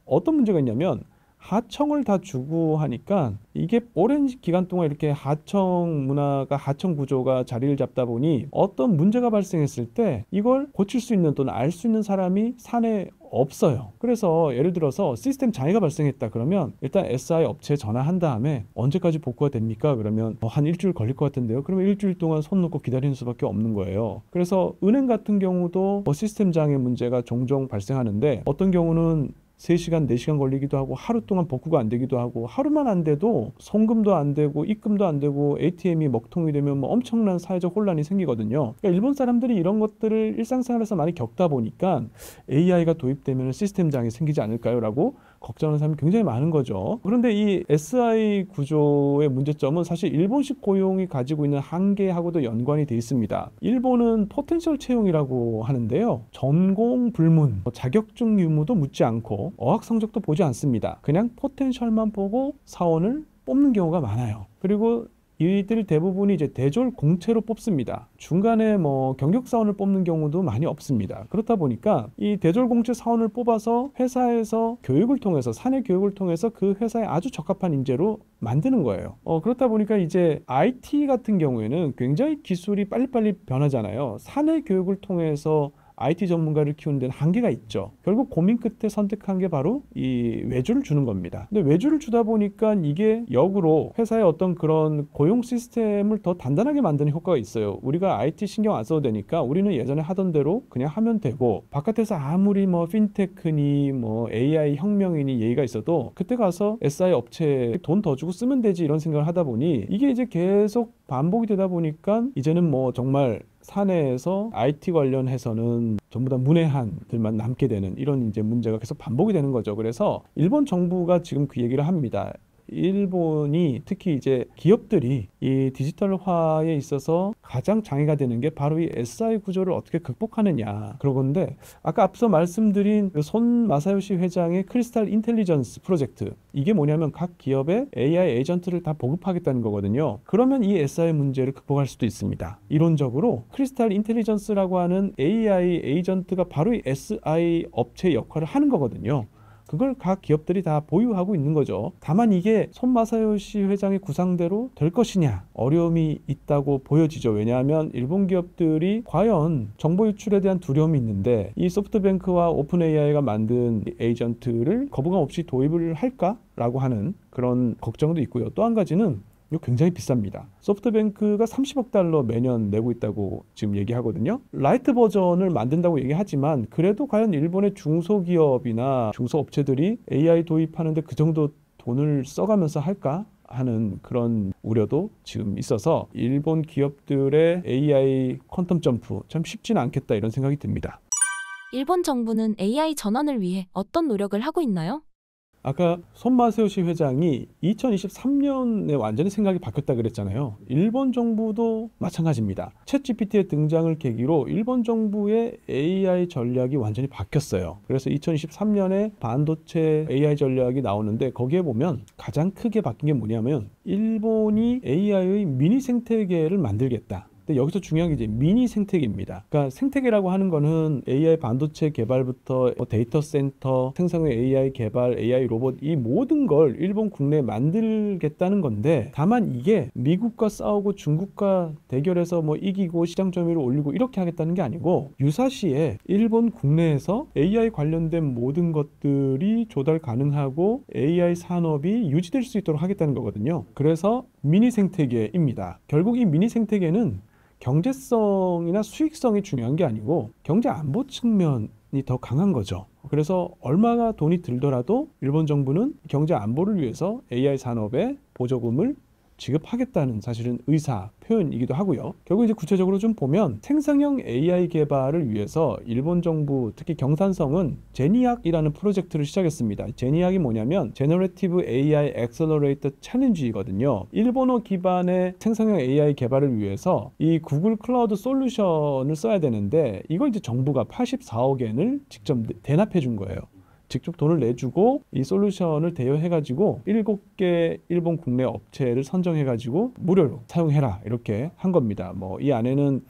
어떤 문제가 있냐면 하청을 다 주고 하니까 이게 오랜 기간 동안 이렇게 하청 문화가 하청 구조가 자리를 잡다 보니 어떤 문제가 발생했을 때 이걸 고칠 수 있는 또는 알 수 있는 사람이 사내에 없어요. 그래서 예를 들어서 시스템 장애가 발생했다 그러면 일단 SI 업체에 전화한 다음에 언제까지 복구가 됩니까? 그러면 한 일주일 걸릴 것 같은데요. 그러면 일주일 동안 손 놓고 기다리는 수밖에 없는 거예요. 그래서 은행 같은 경우도 시스템 장애 문제가 종종 발생하는데 어떤 경우는 3시간, 4시간 걸리기도 하고 하루 동안 복구가 안 되기도 하고 하루만 안 돼도 송금도 안 되고 입금도 안 되고 ATM이 먹통이 되면 뭐 엄청난 사회적 혼란이 생기거든요. 그러니까 일본 사람들이 이런 것들을 일상생활에서 많이 겪다 보니까 AI가 도입되면 시스템 장애 생기지 않을까요? 라고 걱정하는 사람이 굉장히 많은 거죠. 그런데 이 SI 구조의 문제점은 사실 일본식 고용이 가지고 있는 한계하고도 연관이 돼 있습니다. 일본은 포텐셜 채용이라고 하는데요. 전공 불문, 자격증 유무도 묻지 않고 어학 성적도 보지 않습니다. 그냥 포텐셜만 보고 사원을 뽑는 경우가 많아요. 그리고 이들 대부분이 이제 대졸 공채로 뽑습니다. 중간에 뭐 경력 사원을 뽑는 경우도 많이 없습니다. 그렇다 보니까 이 대졸 공채 사원을 뽑아서 회사에서 교육을 통해서 사내 교육을 통해서 그 회사에 아주 적합한 인재로 만드는 거예요. 그렇다 보니까 이제 IT 같은 경우에는 굉장히 기술이 빨리빨리 변하잖아요. 사내 교육을 통해서 IT 전문가를 키우는 데는 한계가 있죠. 결국 고민 끝에 선택한 게 바로 이 외주를 주는 겁니다. 근데 외주를 주다 보니까 이게 역으로 회사의 어떤 그런 고용 시스템을 더 단단하게 만드는 효과가 있어요. 우리가 IT 신경 안 써도 되니까 우리는 예전에 하던 대로 그냥 하면 되고 바깥에서 아무리 뭐 핀테크니 뭐 AI 혁명이니 얘기가 있어도 그때 가서 SI 업체에 돈 더 주고 쓰면 되지 이런 생각을 하다 보니 이게 이제 계속 반복이 되다 보니까 이제는 뭐 정말 사내에서 IT 관련해서는 전부 다 문외한들만 남게 되는 이런 이제 문제가 계속 반복이 되는 거죠. 그래서 일본 정부가 지금 그 얘기를 합니다. 일본이 특히 이제 기업들이 이 디지털화에 있어서 가장 장애가 되는 게 바로 이 SI 구조를 어떻게 극복하느냐 그런 건데, 아까 앞서 말씀드린 그 손 마사요시 회장의 크리스탈 인텔리전스 프로젝트, 이게 뭐냐면 각 기업에 AI 에이전트를 다 보급하겠다는 거거든요. 그러면 이 SI 문제를 극복할 수도 있습니다. 이론적으로 크리스탈 인텔리전스라고 하는 AI 에이전트가 바로 이 SI 업체 역할을 하는 거거든요. 그걸 각 기업들이 다 보유하고 있는 거죠. 다만 이게 손 마사요시 회장의 구상대로 될 것이냐 어려움이 있다고 보여지죠. 왜냐하면 일본 기업들이 과연 정보 유출에 대한 두려움이 있는데 이 소프트뱅크와 오픈 AI가 만든 에이전트를 거부감 없이 도입을 할까라고 하는 그런 걱정도 있고요. 또 한 가지는 이거 굉장히 비쌉니다. 소프트뱅크가 30억 달러 매년 내고 있다고 지금 얘기하거든요. 라이트 버전을 만든다고 얘기하지만 그래도 과연 일본의 중소기업이나 중소업체들이 AI 도입하는데 그 정도 돈을 써가면서 할까 하는 그런 우려도 지금 있어서 일본 기업들의 AI 퀀텀 점프 참 쉽지는 않겠다 이런 생각이 듭니다. 일본 정부는 AI 전환을 위해 어떤 노력을 하고 있나요? 아까 손 마사요시 회장이 2023년에 완전히 생각이 바뀌었다 그랬잖아요. 일본 정부도 마찬가지입니다. 챗GPT의 등장을 계기로 일본 정부의 AI 전략이 완전히 바뀌었어요. 그래서 2023년에 반도체 AI 전략이 나오는데 거기에 보면 가장 크게 바뀐 게 뭐냐면 일본이 AI의 미니 생태계를 만들겠다. 근데 여기서 중요한 게 이제 미니 생태계입니다. 그러니까 생태계라고 하는 거는 AI 반도체 개발부터 데이터 센터, 생성형 AI 개발, AI 로봇 이 모든 걸 일본 국내에 만들겠다는 건데, 다만 이게 미국과 싸우고 중국과 대결해서 뭐 이기고 시장 점유율을 올리고 이렇게 하겠다는 게 아니고 유사시에 일본 국내에서 AI 관련된 모든 것들이 조달 가능하고 AI 산업이 유지될 수 있도록 하겠다는 거거든요. 그래서 미니 생태계입니다. 결국 이 미니 생태계는 경제성이나 수익성이 중요한 게 아니고 경제 안보 측면이 더 강한 거죠. 그래서 얼마나 돈이 들더라도 일본 정부는 경제 안보를 위해서 AI 산업에 보조금을 지급하겠다는 사실은 의사 표현이기도 하고요. 결국 이제 구체적으로 좀 보면 생성형 AI 개발을 위해서 일본 정부 특히 경산성은 제니악이라는 프로젝트를 시작했습니다. 제니악이 뭐냐면 제너레티브 AI 액셀러레이터 챌린지거든요. 일본어 기반의 생성형 AI 개발을 위해서 이 구글 클라우드 솔루션을 써야 되는데 이걸 이제 정부가 84억엔을 직접 대납해 준 거예요. 직접 돈을 내주고 이 솔루션을 대여해가지고 7개 일본 국내 업체를 선정해가지고 무료로 사용해라 이렇게 한 겁니다. 뭐 이 안에는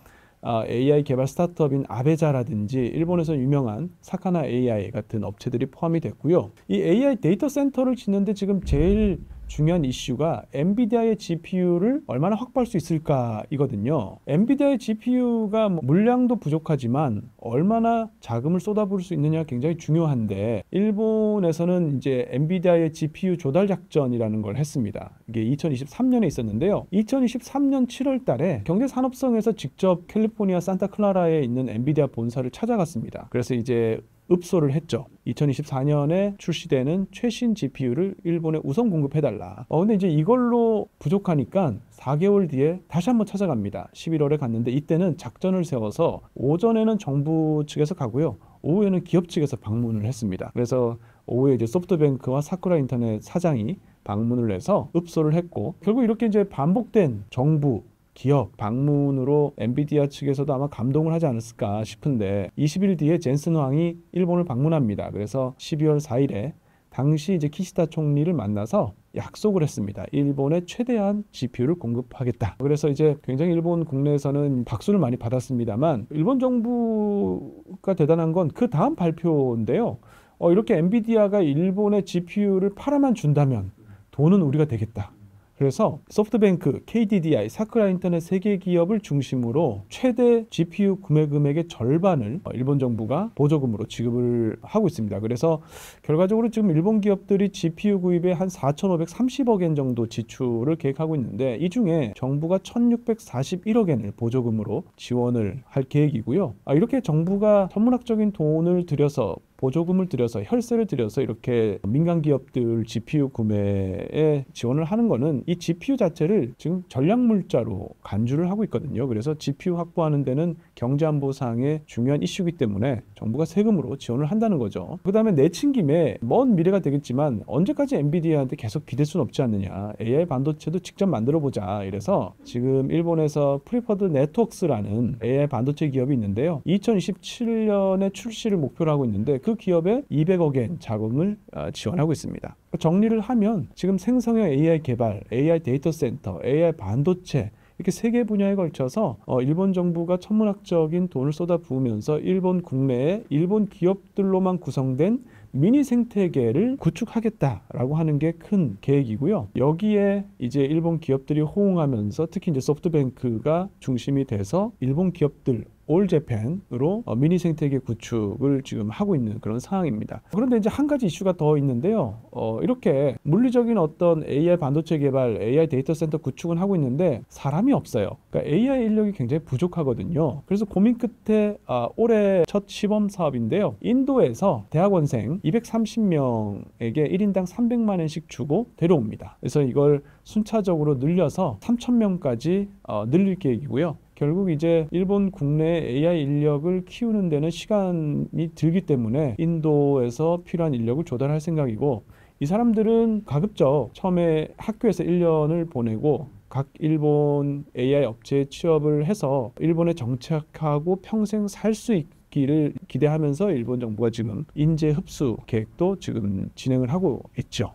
AI 개발 스타트업인 아베자라든지 일본에서 유명한 사카나 AI 같은 업체들이 포함이 됐고요. 이 AI 데이터 센터를 짓는데 지금 제일 중요한 이슈가 엔비디아의 GPU를 얼마나 확보할 수 있을까 이거든요. 엔비디아의 GPU가 물량도 부족하지만 얼마나 자금을 쏟아부을 수 있느냐가 굉장히 중요한데 일본에서는 이제 엔비디아의 GPU 조달 작전이라는 걸 했습니다. 이게 2023년에 있었는데요. 2023년 7월 달에 경제산업성에서 직접 캘리포니아 산타클라라에 있는 엔비디아 본사를 찾아갔습니다. 그래서 이제 읍소를 했죠. 2024년에 출시되는 최신 GPU를 일본에 우선 공급해달라. 근데 이제 이걸로 부족하니까 4개월 뒤에 다시 한번 찾아갑니다. 11월에 갔는데 이때는 작전을 세워서 오전에는 정부 측에서 가고요. 오후에는 기업 측에서 방문을 했습니다. 그래서 오후에 이제 소프트뱅크와 사쿠라 인터넷 사장이 방문을 해서 읍소를 했고 결국 이렇게 이제 반복된 정부 기업 방문으로 엔비디아 측에서도 아마 감동을 하지 않았을까 싶은데 20일 뒤에 젠슨 황이 일본을 방문합니다. 그래서 12월 4일에 당시 이제 키시다 총리를 만나서 약속을 했습니다. 일본에 최대한 GPU를 공급하겠다. 그래서 이제 굉장히 일본 국내에서는 박수를 많이 받았습니다만 일본 정부가 대단한 건 그 다음 발표인데요. 이렇게 엔비디아가 일본에 GPU를 팔아만 준다면 돈은 우리가 되겠다. 그래서 소프트뱅크, KDDI, 사쿠라 인터넷 3개 기업을 중심으로 최대 GPU 구매 금액의 절반을 일본 정부가 보조금으로 지급을 하고 있습니다. 그래서 결과적으로 지금 일본 기업들이 GPU 구입에 한 4,530억엔 정도 지출을 계획하고 있는데 이 중에 정부가 1,641억엔을 보조금으로 지원을 할 계획이고요. 이렇게 정부가 천문학적인 돈을 들여서 보조금을 들여서 혈세를 들여서 이렇게 민간 기업들 GPU 구매에 지원을 하는 거는 이 GPU 자체를 지금 전략 물자로 간주를 하고 있거든요. 그래서 GPU 확보하는 데는 경제안보상의 중요한 이슈이기 때문에 정부가 세금으로 지원을 한다는 거죠. 그다음에 내친 김에 먼 미래가 되겠지만 언제까지 엔비디아한테 계속 기댈 수는 없지 않느냐. AI 반도체도 직접 만들어 보자. 이래서 지금 일본에서 프리퍼드 네트워크스라는 AI 반도체 기업이 있는데요. 2027년에 출시를 목표로 하고 있는데 그 기업에 200억엔 자금을 지원하고 있습니다. 정리를 하면 지금 생성형 AI 개발, AI 데이터 센터, AI 반도체 이렇게 세 개 분야에 걸쳐서 일본 정부가 천문학적인 돈을 쏟아부으면서 일본 국내에 일본 기업들로만 구성된 미니 생태계를 구축하겠다라고 하는 게 큰 계획이고요. 여기에 이제 일본 기업들이 호응하면서 특히 이제 소프트뱅크가 중심이 돼서 일본 기업들 올 재팬으로 미니 생태계 구축을 지금 하고 있는 그런 상황입니다. 그런데 이제 한 가지 이슈가 더 있는데요. 이렇게 물리적인 어떤 AI 반도체 개발, AI 데이터 센터 구축은 하고 있는데 사람이 없어요. 그러니까 AI 인력이 굉장히 부족하거든요. 그래서 고민 끝에 올해 첫 시범 사업인데요. 인도에서 대학원생 230명에게 1인당 300만 원씩 주고 데려옵니다. 그래서 이걸 순차적으로 늘려서 3,000명까지 늘릴 계획이고요. 결국 이제 일본 국내 AI 인력을 키우는 데는 시간이 들기 때문에 인도에서 필요한 인력을 조달할 생각이고, 이 사람들은 가급적 처음에 학교에서 1년을 보내고 각 일본 AI 업체에 취업을 해서 일본에 정착하고 평생 살 수 있기를 기대하면서 일본 정부가 지금 인재 흡수 계획도 지금 진행을 하고 있죠.